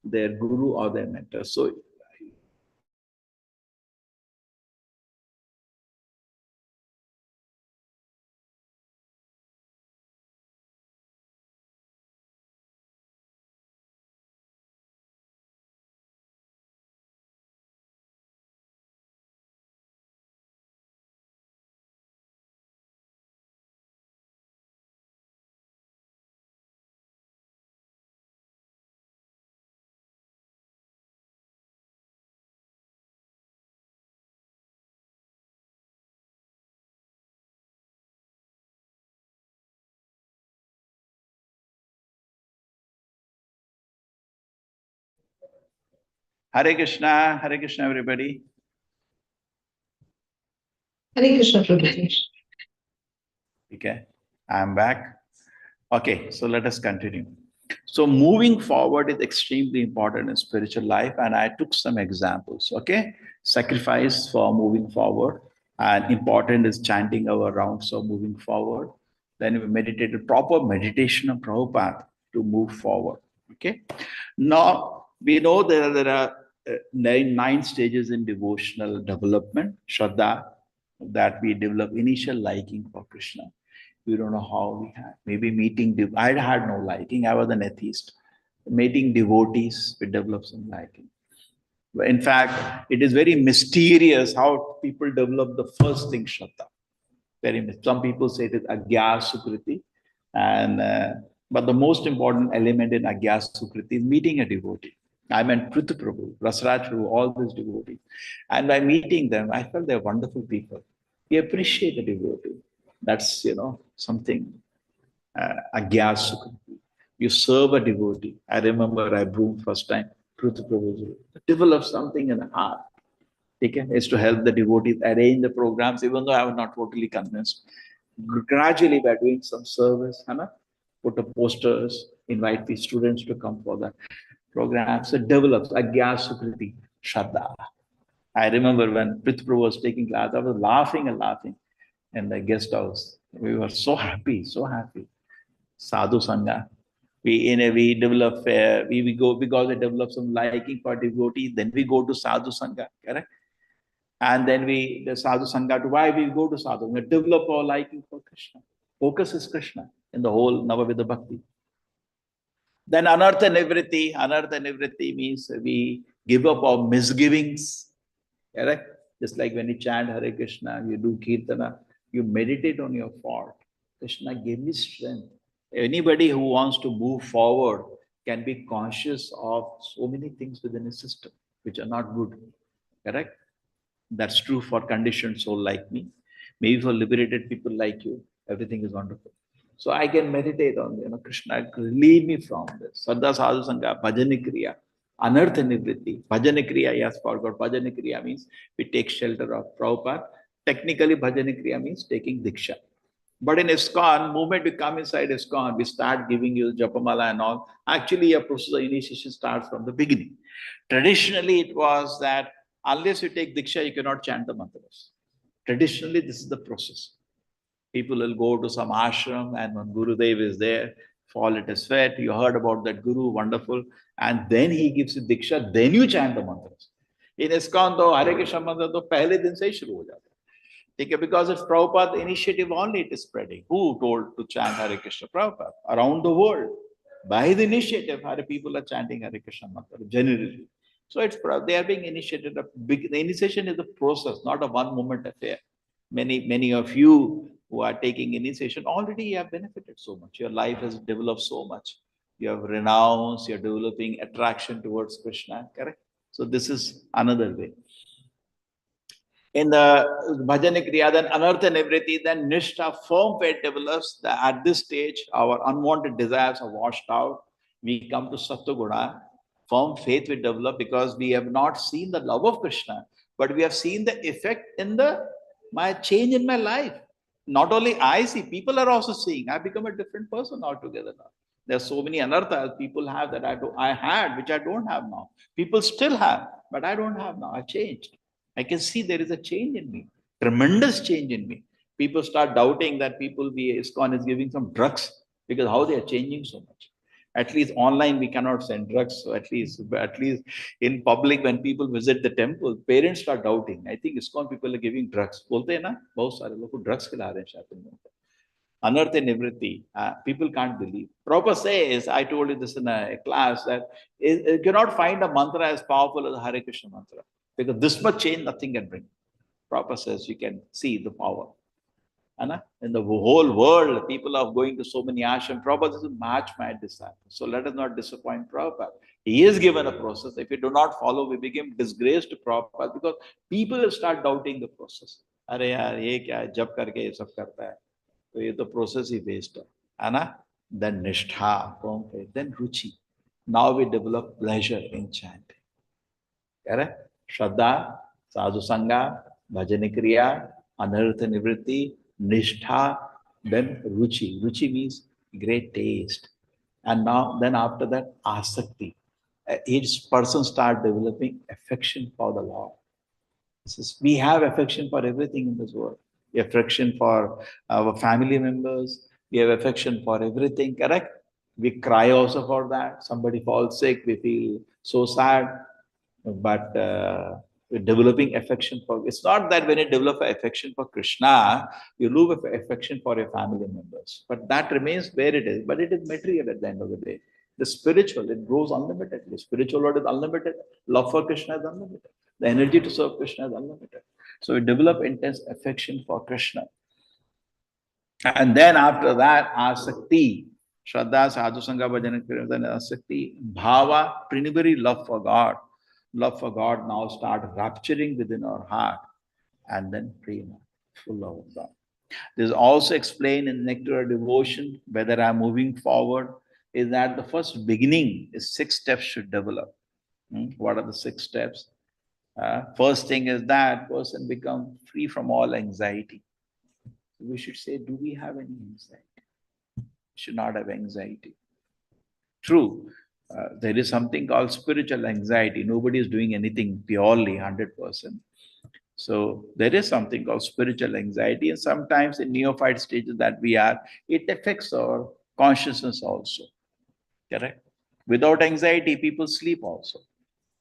their Guru or their mentor. So, Hare Krishna, everybody. Hare Krishna, Prabhuji. Okay, I'm back. Okay, so let us continue. So moving forward is extremely important in spiritual life, and I took some examples. Okay, sacrifice for moving forward, and important is chanting our rounds of moving forward. Then we meditated, proper meditation of Prabhupada to move forward. Okay, now we know there are nine stages in devotional development. Shraddha, that we develop initial liking for Krishna. We don't know how we had. Maybe meeting, I had no liking, I was an atheist. Meeting devotees, we develop some liking. In fact, it is very mysterious how people develop the first thing, Shraddha. Some people say it is Agya Sukriti, and but the most important element in Agya Sukriti is meeting a devotee. I meant Prithvi Prabhu, Rasraj Prabhu, all these devotees. And by meeting them, I felt they're wonderful people. We appreciate the devotee. That's, something, Agya Sukriti. You serve a devotee. I remember I broomed first time, Prithvi Prabhu, develop something in the heart. Okay? Is to help the devotees arrange the programs, even though I was not totally convinced. Gradually, by doing some service, put up posters, invite the students to come for that program. So it develops Agya Sukriti, Shraddha. I remember when Prithvi Prabhu was taking class, I was laughing and laughing in the guest house. We were so happy, so happy. Sadhu Sangha. We develop, we go, because we develop some liking for devotees, then we go to Sadhu Sangha, correct? And then the Sadhu Sangha, to why we go to Sadhu? We develop our liking for Krishna. Focus is Krishna in the whole Navavidha Bhakti. Then Anartha Nivritti means we give up our misgivings. Correct? Just like when you chant Hare Krishna, you do Kirtana, you meditate on your fault. Krishna gave me strength. Anybody who wants to move forward can be conscious of so many things within his system, which are not good. Correct? That's true for conditioned soul like me. Maybe for liberated people like you, everything is wonderful. So I can meditate on, Krishna, relieve me from this. Saddha sadhu sangha, bhajana kriya, anartha nivritti. Bhajana kriya, yes, forgot. Bhajana kriya means we take shelter of Prabhupada. Technically, bhajana kriya means taking diksha. But in ISKCON, moment we come inside ISKCON, we start giving you Japamala and all. Actually, a process of initiation starts from the beginning. Traditionally, it was that unless you take Diksha, you cannot chant the mantras. Traditionally, this is the process. People will go to some ashram, and when Gurudev is there, fall at his feet. You heard about that Guru, wonderful. And then he gives you Diksha, then you chant the mantras. In ISKCON, though, Hare Krishna mantra, though, pehle din se hi shuru ho jata hai. Because it's Prabhupada initiative only it is spreading. Who told to chant Hare Krishna? Prabhupada. Around the world. By the initiative, Hare people are chanting Hare Krishna mantra generally. So it's they are being initiated. The initiation is a process, not a one moment affair. Many of you who are taking initiation already have benefited so much. Your life has developed so much. You have renounced, you're developing attraction towards Krishna, correct? So this is another way. In the bhajana kriya, then anartha nivriti, then nishtha, firm faith develops. At this stage, our unwanted desires are washed out. We come to sattva-guna. Firm faith we develop because we have not seen the love of Krishna, but we have seen the effect in my change in my life. Not only I see, people are also seeing. I become a different person altogether now. There are so many anarthas people have that I had, which I don't have now. People still have, but I don't have now. I changed. I can see there is a change in me, tremendous change in me. People start doubting that ISKCON is giving some drugs because how they are changing so much. At least online we cannot send drugs. So at least in public when people visit the temple, parents start doubting. I think ISKCON people are giving drugs. Bolte hai na? Bahut sare log ko drugs khila rahe hain. Anartha nivritti. People can't believe. Prabhupada says, I told you this in a class, that you cannot find a mantra as powerful as Hare Krishna mantra. Because this much change, nothing can bring. Prabhupada says you can see the power. In the whole world, people are going to so many ashrams. Prabhupada is a match my disciples. So let us not disappoint Prabhupada. He is given a process. If we do not follow, we become disgrace to Prabhupada because people will start doubting the process. Are yaar, ye kya hai? Jab karke ye sab karta hai. So ye to process he waste है. Then nishtha, firm faith, then ruchi. Now we develop pleasure in chanting. Correct? Shraddha, sadhu sangha, bhajana kriya, anartha nivritti, nishtha, then ruchi. Ruchi means great taste. And then after that, asakti. Each person start developing affection for the Lord. We have affection for everything in this world. We have affection for our family members. We have affection for everything, correct? We cry also for that. Somebody falls sick, we feel so sad. But we're developing affection for, it's not that when you develop affection for Krishna, you lose affection for your family members. But that remains where it is. But it is material at the end of the day. The spiritual, it grows unlimitedly. Spiritual world is unlimited. Love for Krishna is unlimited. The energy to serve Krishna is unlimited. So we develop intense affection for Krishna. And then after that, asakti. Shraddha, sadhu sangha, bhajana, then asakti. Bhava, primary love for God. Love for God now start rapturing within our heart. And then prema, full love of God. This is also explained in Nectar of Devotion, whether I'm moving forward, is that the first beginning is 6 steps should develop. What are the 6 steps? First thing is that person become free from all anxiety. We should say, do we have any anxiety? We should not have anxiety. True, there is something called spiritual anxiety. Nobody is doing anything purely 100%. So there is something called spiritual anxiety, and sometimes in neophyte stages that we are, it affects our consciousness also. Correct? Without anxiety, people sleep also.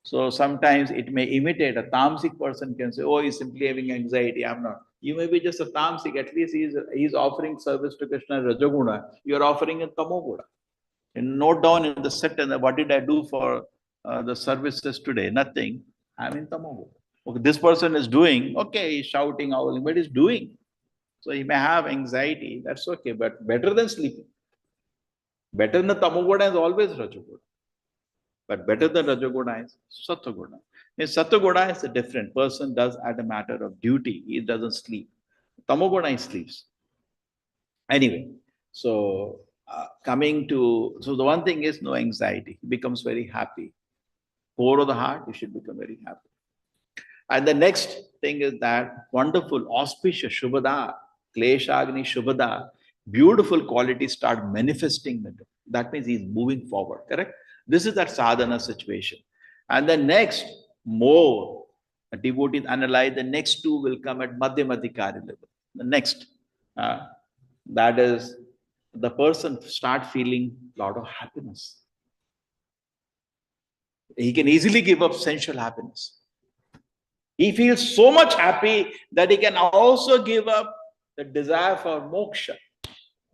So sometimes it may imitate. A tamasic person can say, oh, he's simply having anxiety. I'm not. You may be just a tamasic. At least he's offering service to Krishna Rajaguna. You're offering a Tamoguna. And note down in the set, and what did I do for the services today? Nothing. I'm in Tamoguna. Okay, this person is doing, okay, he's shouting, howling, but he's doing. So he may have anxiety. That's okay, but better than sleeping. Better than the Tamoguna is always Rajaguna. But better than Rajaguna is Sattva-guna. In Sattva-guna is a different person, does at a matter of duty. He doesn't sleep. Tamoguna, he sleeps. Anyway, So so the one thing is no anxiety. He becomes very happy. Core of the heart, you should become very happy. And the next thing is that wonderful, auspicious, Shubhada, Kleshagni Shubhada, beautiful qualities start manifesting with him. That means he's moving forward, correct? This is that sadhana situation. And the next, more devotees analyze, the next two will come at Madhyamadhikari level. The next, that is, the person start feeling a lot of happiness. He can easily give up sensual happiness. He feels so much happy that he can also give up the desire for moksha.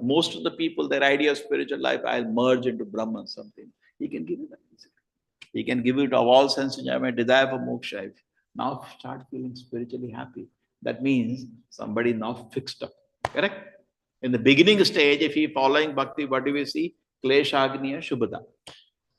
Most of the people, their idea of spiritual life, I'll merge into Brahman something. He can give it up. He can give it of all sense enjoyment, desire for moksha. Now start feeling spiritually happy. That means somebody now fixed up. Correct? In the beginning stage, if he following bhakti, what do we see? Kleshagniya Shubhada.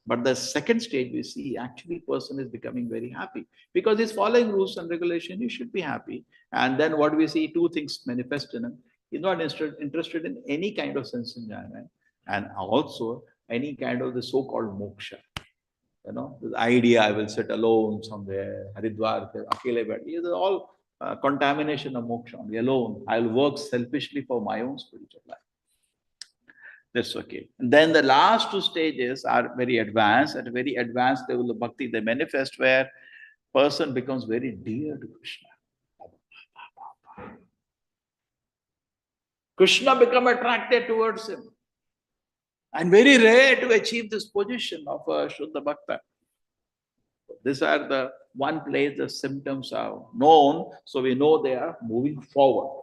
But the second stage we see, actually person is becoming very happy because he's following rules and regulation. He should be happy. And then what we see, two things manifest in him. He's not interested in any kind of sense enjoyment and also any kind of the so-called moksha. You know, the idea I will sit alone somewhere, Haridwar, Akele bed. These are all contamination of moksha, only alone. I'll work selfishly for my own spiritual life. That's okay. And then the last two stages are very advanced. At a very advanced level of bhakti, they manifest where person becomes very dear to Krishna. Krishna become attracted towards him. And very rare to achieve this position of a Shuddha Bhakta. These are the one place the symptoms are known, so we know they are moving forward.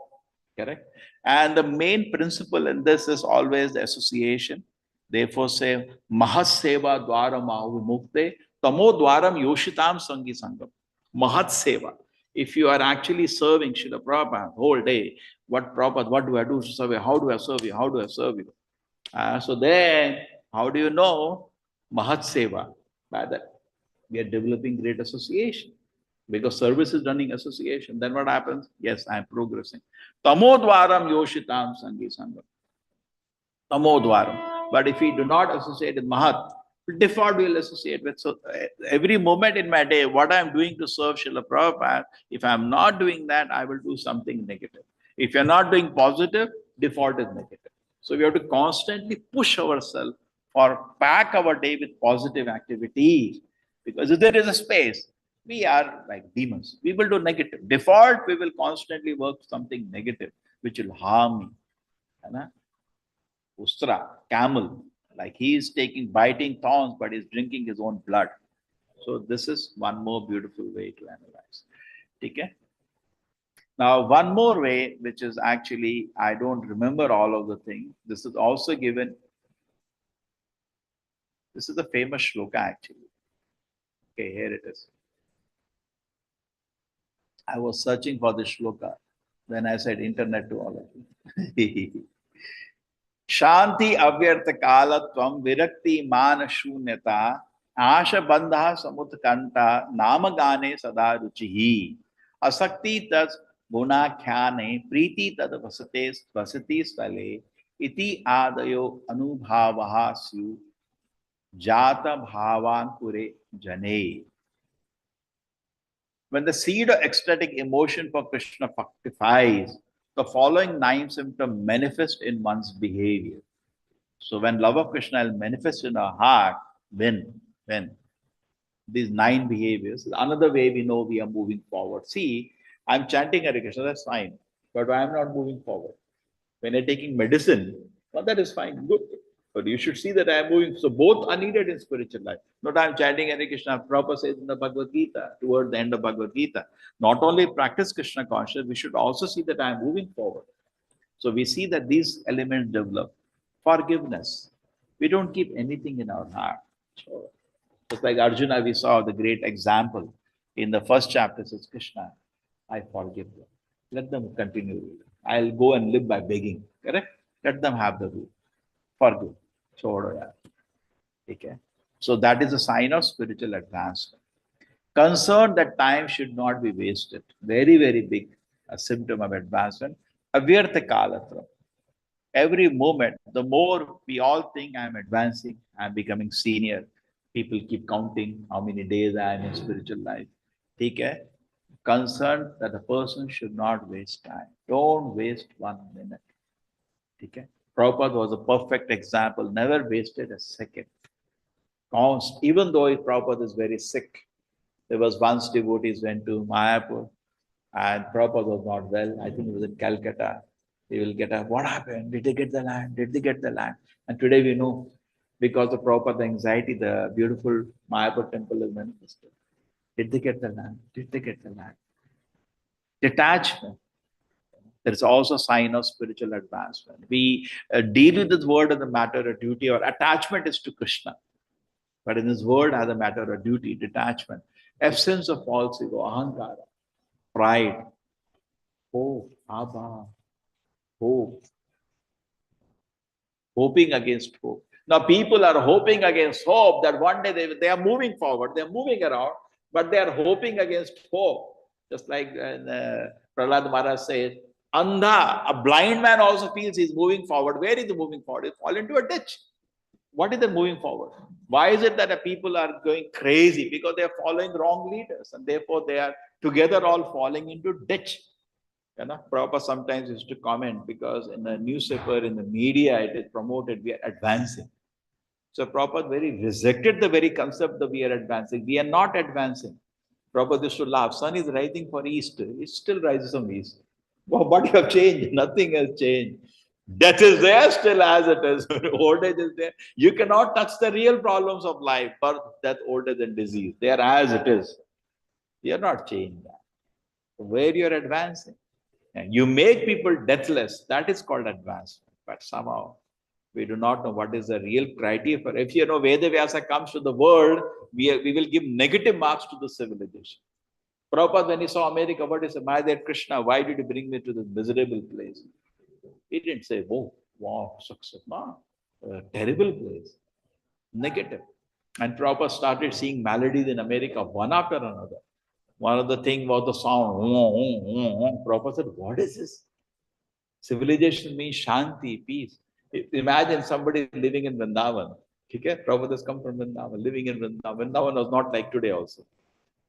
Correct? And the main principle in this is always the association. Therefore say, Mahaseva Dwara Mahuvimukte, Tamo Dwaram Yoshitam Sangi Sangam. Mahatseva. If you are actually serving Srila Prabhupada whole day, what Prabhupada, what do I do to serve you? How do I serve you? How do I serve you? So then, how do you know? Mahatseva. By that, we are developing great association. Because service is running association. Then what happens? Yes, I am progressing. Tamodwaram yoshitam sangi sangam. Tamodwaram. But if we do not associate with Mahat, default we will associate with. So every moment in my day, what I am doing to serve Srila Prabhupada, if I am not doing that, I will do something negative. If you are not doing positive, default is negative. So we have to constantly push ourselves or pack our day with positive activities. Because if there is a space, we are like demons. We will do negative. Default, we will constantly work something negative, which will harm me. Ustra, camel, like he is biting thorns, but he's drinking his own blood. So this is one more beautiful way to analyze. Okay? Now, one more way, which is actually, I don't remember all of the things. This is also given. This is a famous shloka actually. Okay, here it is. I was searching for the shloka. Then I said internet to all of you. Shanti avyartha kalatvam virakti mana shunyata asha bandha samutkanta namagane sada ruchihi asakti tas gunakhyane priti tad vasati stale iti adayo anubhavaha syu jata bhavankure jane. When the seed of ecstatic emotion for Krishna fructifies, the following 9 symptoms manifest in one's behavior. So when love of Krishna will manifest in our heart, when these 9 behaviors, another way we know we are moving forward. See, I'm chanting Hare Krishna, that's fine, but I am not moving forward. When you're taking medicine, well, that is fine, good. But you should see that I am moving. So both are needed in spiritual life. Not I am chanting Hare Krishna. Prabhupada says in the Bhagavad Gita, toward the end of Bhagavad Gita, not only practice Krishna consciousness, we should also see that I am moving forward. So we see that these elements develop. Forgiveness. We don't keep anything in our heart. So, just like Arjuna, we saw the great example in the first chapter, says Krishna, I forgive them. Let them continue. I'll go and live by begging. Correct? Let them have the rule. Forgive. Okay. So that is a sign of spiritual advancement. Concern that time should not be wasted. Very, very big symptom of advancement. Avyartha kalatra. every moment, the more we all think I'm advancing, I'm becoming senior. People keep counting how many days I am in spiritual life. Okay? Concerned that the person should not waste time. Don't waste 1 minute. Okay? Prabhupada was a perfect example, never wasted a second. Even though Prabhupada is very sick, there was once devotees went to Mayapur and Prabhupada was not well. I think it was in Calcutta. He will get up. What happened? Did they get the land? Did they get the land? And today we know, because of Prabhupada's anxiety, the beautiful Mayapur temple is manifested. Did they get the land? Did they get the land? Detachment. There is also a sign of spiritual advancement. We deal with this world as a matter of duty, or attachment is to Krishna. But in this world as a matter of duty, detachment, absence of false ego, ahankara, pride, hope, abha, hope, hoping against hope. Now people are hoping against hope that one day they are moving forward, they are moving around, but they are hoping against hope. Just like Prahlad Maharaj says, Andha, a blind man also feels he's moving forward. Where is he moving forward? He fall into a ditch. What is the moving forward? Why is it that the people are going crazy? Because they are following wrong leaders, and therefore they are together all falling into ditch. You know, Prabhupada sometimes used to comment, because in the newspaper, in the media, it is promoted we are advancing. So Prabhupada very rejected the very concept that we are advancing. We are not advancing. Prabhupada used to laugh. Sun is rising for east. It still rises from east. What you have changed? Nothing has changed. Death is there still as it is. Old age is there. You cannot touch the real problems of life, birth, death, old age, and disease. They are as it is. You are not changing that. Where you are advancing. And you make people deathless. That is called advancement. But somehow we do not know what is the real criteria for. If you know Veda Vyasa comes to the world, we will give negative marks to the civilization. Prabhupada, when he saw America, what he said, my dear Krishna, why did you bring me to this miserable place? He didn't say, oh, wow, success. No, terrible place. Negative. And Prabhupada started seeing maladies in America, one after another. One of the things was the sound. Prabhupada said, what is this? Civilization means shanti, peace. Imagine somebody living in Vrindavan. Okay? Prabhupada has come from Vrindavan, living in Vrindavan. Vrindavan was not like today also.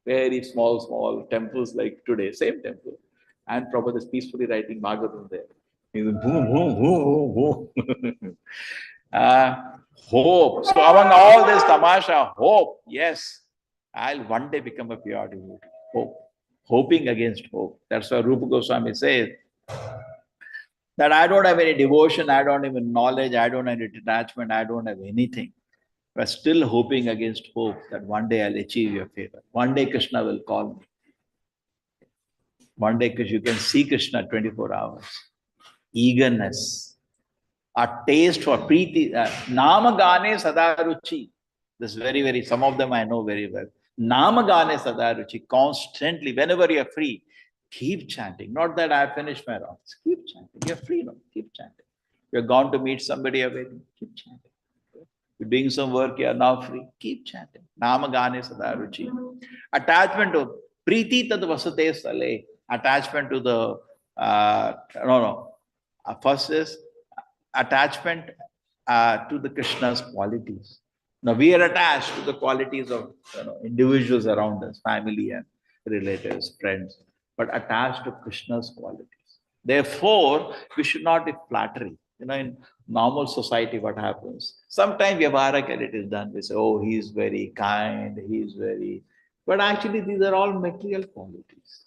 Very small temples like today, same temple. And Prabhupada is peacefully writing Bhagavatam there. He's boom, boom, boom. Hope. So among all this tamasha, hope. Yes, I'll one day become a pure devotee. Hope. Hoping against hope. That's why Rupa Goswami says that I don't have any devotion, I don't have any knowledge, I don't have any detachment, I don't have anything. But still hoping against hope that one day I'll achieve your favor. One day Krishna will call me. One day because you can see Krishna 24 hours. Eagerness. A taste for preeti. Namagane sadaruchi. This is very, some of them I know very well. Namagane sadaruchi. Constantly, whenever you're free, keep chanting. Not that I have finished my rounds. Keep chanting. You're free now. Keep chanting. You're gone to meet somebody you're waiting. Keep chanting. You're doing some work, you're now free. Keep chanting. Namagane sadaruchi. Attachment to preeti tad vasate sale. Attachment to the first is attachment to the Krishna's qualities. Now we are attached to the qualities of individuals around us, family and relatives, friends, but attached to Krishna's qualities. Therefore, we should not be flattery. In normal society, what happens? Sometimes vyavaharak it is done. We say, oh, he is very kind, he is very... But actually, these are all material qualities.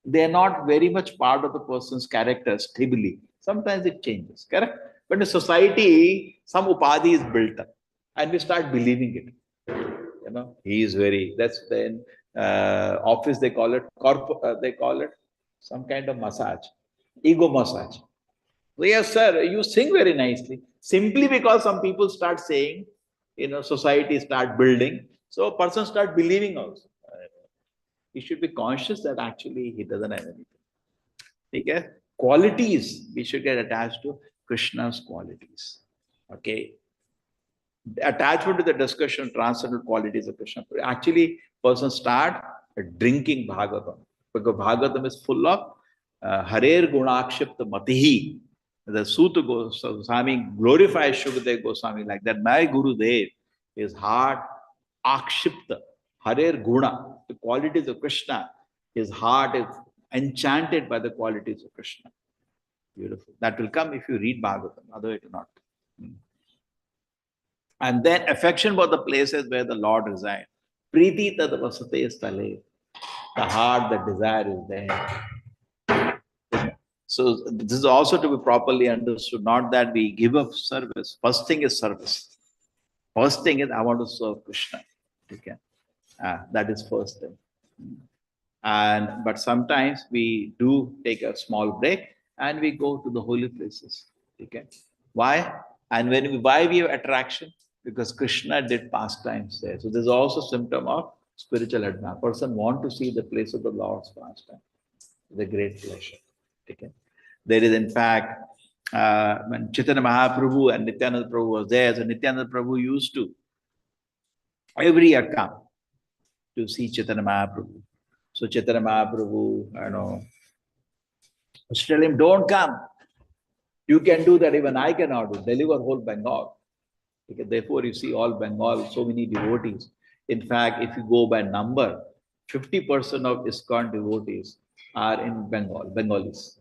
They are not very much part of the person's character stably. Sometimes it changes, correct? But in society, some upadhi is built up and we start believing it. He is very... That's then office, they call it, they call it some kind of massage, ego massage. So, yes, sir, you sing very nicely. Simply because some people start saying, society start building. So a person start believing also. He should be conscious that actually he doesn't have anything. Okay? Qualities, we should get attached to Krishna's qualities. Okay? Attachment to the discussion, transcendental qualities of Krishna. Actually, person start drinking Bhagavatam. Because Bhagavatam is full of Hare Gunakshipta Matihi. The Suta Goswami glorifies Shukadev Goswami like that. My Gurudev, his heart, akshipta, Hare Guna, the qualities of Krishna. His heart is enchanted by the qualities of Krishna. Beautiful. That will come if you read Bhagavatam, otherwise it will not. And then affection for the places where the Lord resides. Priti tad vasate stale. The heart, the desire is there. So this is also to be properly understood, not that we give up service. First thing is service. First thing is I want to serve Krishna. Okay. That is first thing. But sometimes we do take a small break and we go to the holy places. Okay. Why? And why we have attraction? Because Krishna did pastimes there. So there's also symptom of spiritual advance. Person want to see the place of the Lord's pastime. It's a great pleasure. Okay. There is, in fact, when Chaitanya Mahaprabhu and Nityananda Prabhu was there, so Nityananda Prabhu used to every year come to see Chaitanya Mahaprabhu. So Chaitanya Mahaprabhu, tell him, don't come. You can do that, even I cannot do. Deliver whole Bengal. Okay, therefore, you see all Bengal, so many devotees. In fact, if you go by number, 50% of ISKCON devotees are in Bengalis.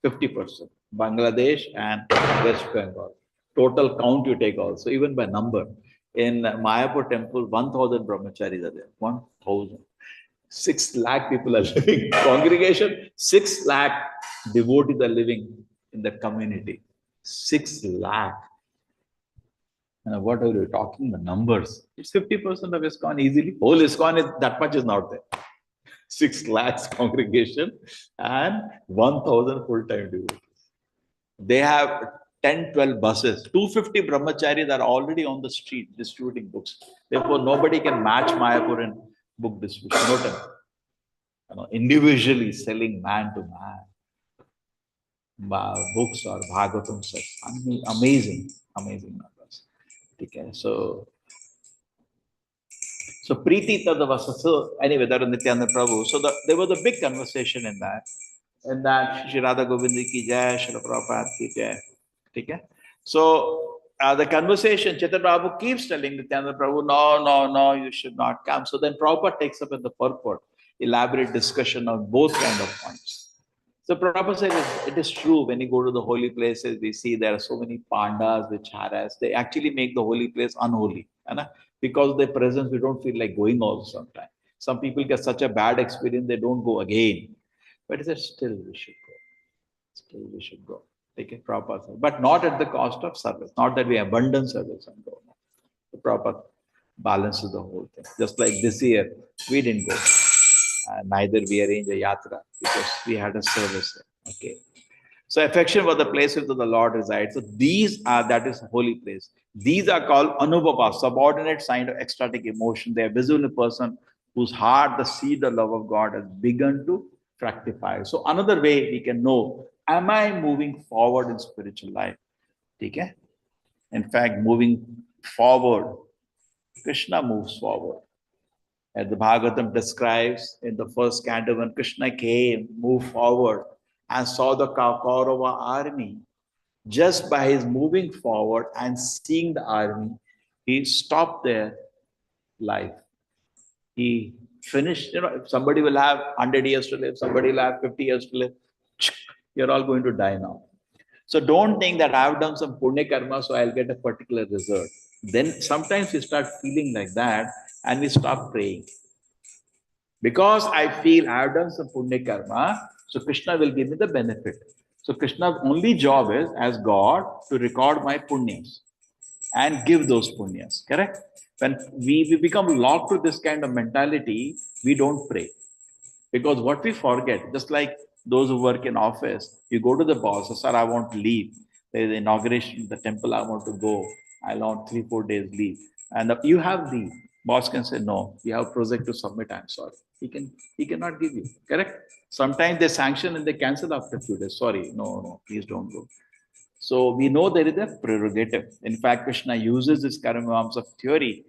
50%. Bangladesh and West Bengal. Total count you take also, even by number. In Mayapur temple, 1,000 brahmacharis are there. 1,000. 6 lakh people are living. Congregation, 6 lakh devotees are living in the community. 6 lakh. What are you talking? The numbers. It's 50% of ISKCON easily. Whole ISKCON is that much is not there. 6 lakhs congregation and 1,000 full-time devotees. They have 10, 12 buses. 250 brahmacharis are already on the street distributing books. Therefore, nobody can match Mayapur in book distribution. No, individually selling man to man. Books or Bhagavatam sets. Amazing, amazing numbers. Okay, so Preeti Tadavasa. So anyway, that was Nityananda Prabhu. So there was a big conversation in that. And that Shri Radha Govinda ki jai, Srila Prabhupada ki jai. Okay? So the conversation, Chaitanya Prabhu keeps telling Nityananda Prabhu, no, you should not come. So then Prabhupada takes up in the purport, elaborate discussion on both kind of points. So Prabhupada said, it is true, when you go to the holy places, we see there are so many pandas, vicharas, they actually make the holy place unholy. Because of their presence, we don't feel like going also sometimes. Some people get such a bad experience, they don't go again. But he said, still we should go. Still we should go. Take a proper service. But not at the cost of service. Not that we abandon service and go. The proper balances the whole thing. Just like this year, we didn't go. Neither we arranged a yatra because we had a service. Okay. So affection for the place where the Lord resides. So that is holy place. These are called anubhava, subordinate sign of ecstatic emotion. They are visible in a person whose heart, the seed, the love of God has begun to fructify. So another way we can know, am I moving forward in spiritual life? Okay? In fact, moving forward, Krishna moves forward. As the Bhagavatam describes in the first canto, when Krishna came, moved forward and saw the Kaurava army, just by his moving forward and seeing the army, he stopped their life. He finished, if somebody will have 100 years to live, somebody will have 50 years to live, you're all going to die now. So don't think that I've done some punya karma, so I'll get a particular result. Then sometimes we start feeling like that and we stop praying. Because I feel I've done some punya karma, so Krishna will give me the benefit. So Krishna's only job is, as God, to record my punyas and give those punyas, correct? When we become locked to this kind of mentality, we don't pray. Because what we forget, just like those who work in office, you go to the boss, sir, I want to leave. There is inauguration, the temple, I want to go. I want 3-4 days leave. And you have leave. Boss can say, no, you have project to submit, I'm sorry. He cannot give you, correct? Sometimes they sanction and they cancel after a few days. Sorry, no, please don't go. So we know there is a prerogative. In fact, Krishna uses this Karamamsa theory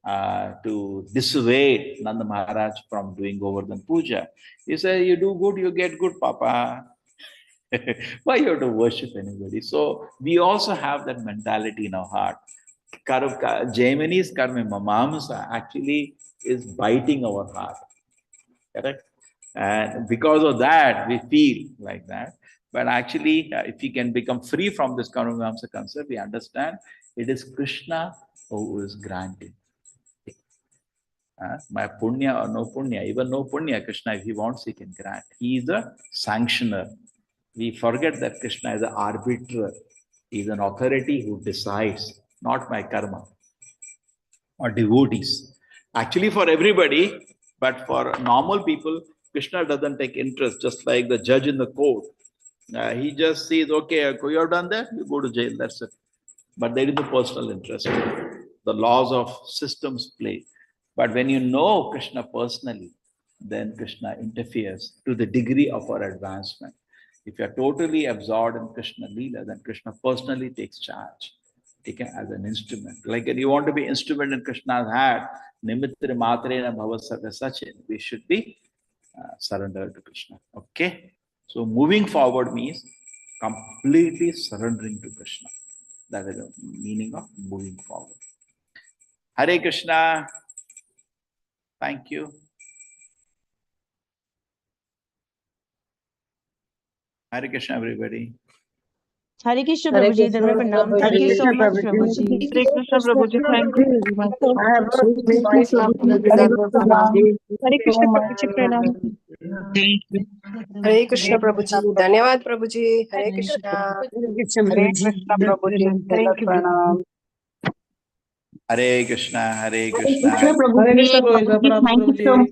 to dissuade Nanda Maharaj from doing Govardhan Puja. He says, you do good, you get good, Papa. Why you have to worship anybody? So we also have that mentality in our heart. Jaimini's karma mamamsa actually is biting our heart. Correct? And because of that, we feel like that. But actually, if we can become free from this karma mamsa concept, we understand it is Krishna who is granting. My punya or no punya, even no punya, Krishna, if he wants, he can grant. He is a sanctioner. We forget that Krishna is an arbiter. He is an authority who decides, not my karma or devotees. Actually, for everybody, but for normal people, Krishna doesn't take interest, just like the judge in the court. He just says, okay, you have done that, you go to jail, that's it. But there is no personal interest. The laws of systems play. But when you know Krishna personally, then Krishna interferes to the degree of our advancement. If you are totally absorbed in Krishna Leela, then Krishna personally takes charge, taken as an instrument. Like if you want to be instrument in Krishna's hand, Nimitre Matrena Bhavasaka Sachin, we should be surrendered to Krishna. Okay? So moving forward means completely surrendering to Krishna. That is the meaning of moving forward. Hare Krishna. Thank you. Hare Krishna, everybody. Hare Krishna Prabhuji, Dharma Pranam. Thank you so much, Prabhuji. Hare Krishna Prabhuji, thank you very much. I have Hare heard the voice of Hare Krishna Prabhuji Pranam. Hare Krishna Prabhuji. Dhanyavad Prabhuji. Hare Krishna. Hare Krishna Prabhuji, Thank you. Pranam. Hare Krishna, Hare Krishna Krishna. Prabhuji, Prabhuji,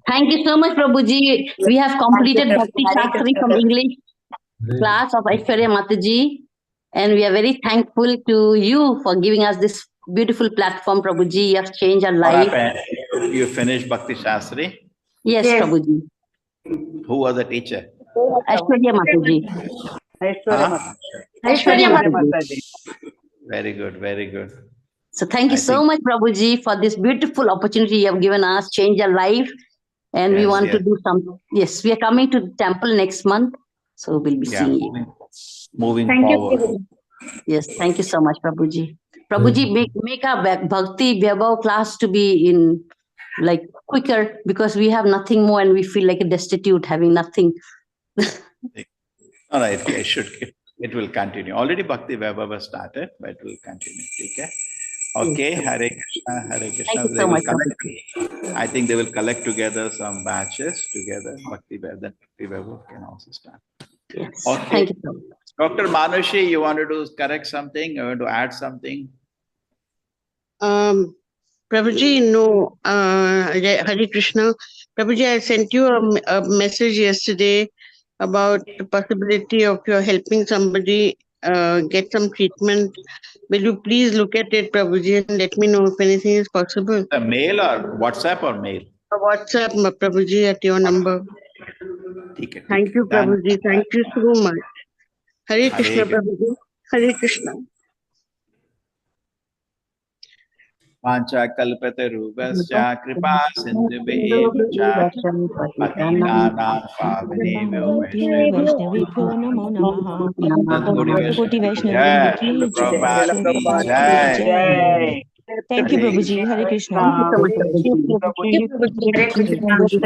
thank you so much, Prabhuji. We have completed Bhakti Shastri from English class of Aishwarya Mataji, and we are very thankful to you for giving us this beautiful platform, Prabhuji. You have changed our What life. happened? You finished Bhakti Shastri? Yes, Prabhuji. Who was the teacher? Aishwarya Mataji. Aishwarya Mataji. Very good, very good. So thank you so much, Prabhuji, for this beautiful opportunity you have given us, change our life. And we want to do some. Yes, we are coming to the temple next month. So we'll be seeing you. Moving Thank forward. you. Yes, thank you so much, Prabhuji. Prabhuji, make our Bhakti Vaibhav class to be in like quicker, because we have nothing more and we feel like a destitute having nothing. All right, it will continue. Already Bhakti Vaibhava started, but it will continue. Okay? Okay, Hare Krishna, Hare Krishna. Thank you so much. I think they will collect together some batches together. Bhakti Vaibhava can also start. Yes. Okay. Thank you so much. Dr. Manushi, you wanted to correct something? You want to add something? Prabhuji, no, Hare Krishna. Prabhuji, I sent you a message yesterday about the possibility of your helping somebody get some treatment. Will you please look at it, Prabhuji, and let me know if anything is possible? A mail or WhatsApp or mail? A WhatsApp, Prabhuji, at your number. Thank you, Prabhuji. Thank you so much. Hare Krishna, Prabhuji. Hare Krishna. Pancha kalpatarubhasya kripa sindhubheva cha patitanam pavanebhyo Vaishnavibhyo namo namaha. Koti Vaishnava Jai Vrinda ki Prabhupada jai. ki Prabhupada jai. ki jai. Thank you, Prabhuji. Hare Krishna. Thank you so much, Prabhuji. Hare Krishna.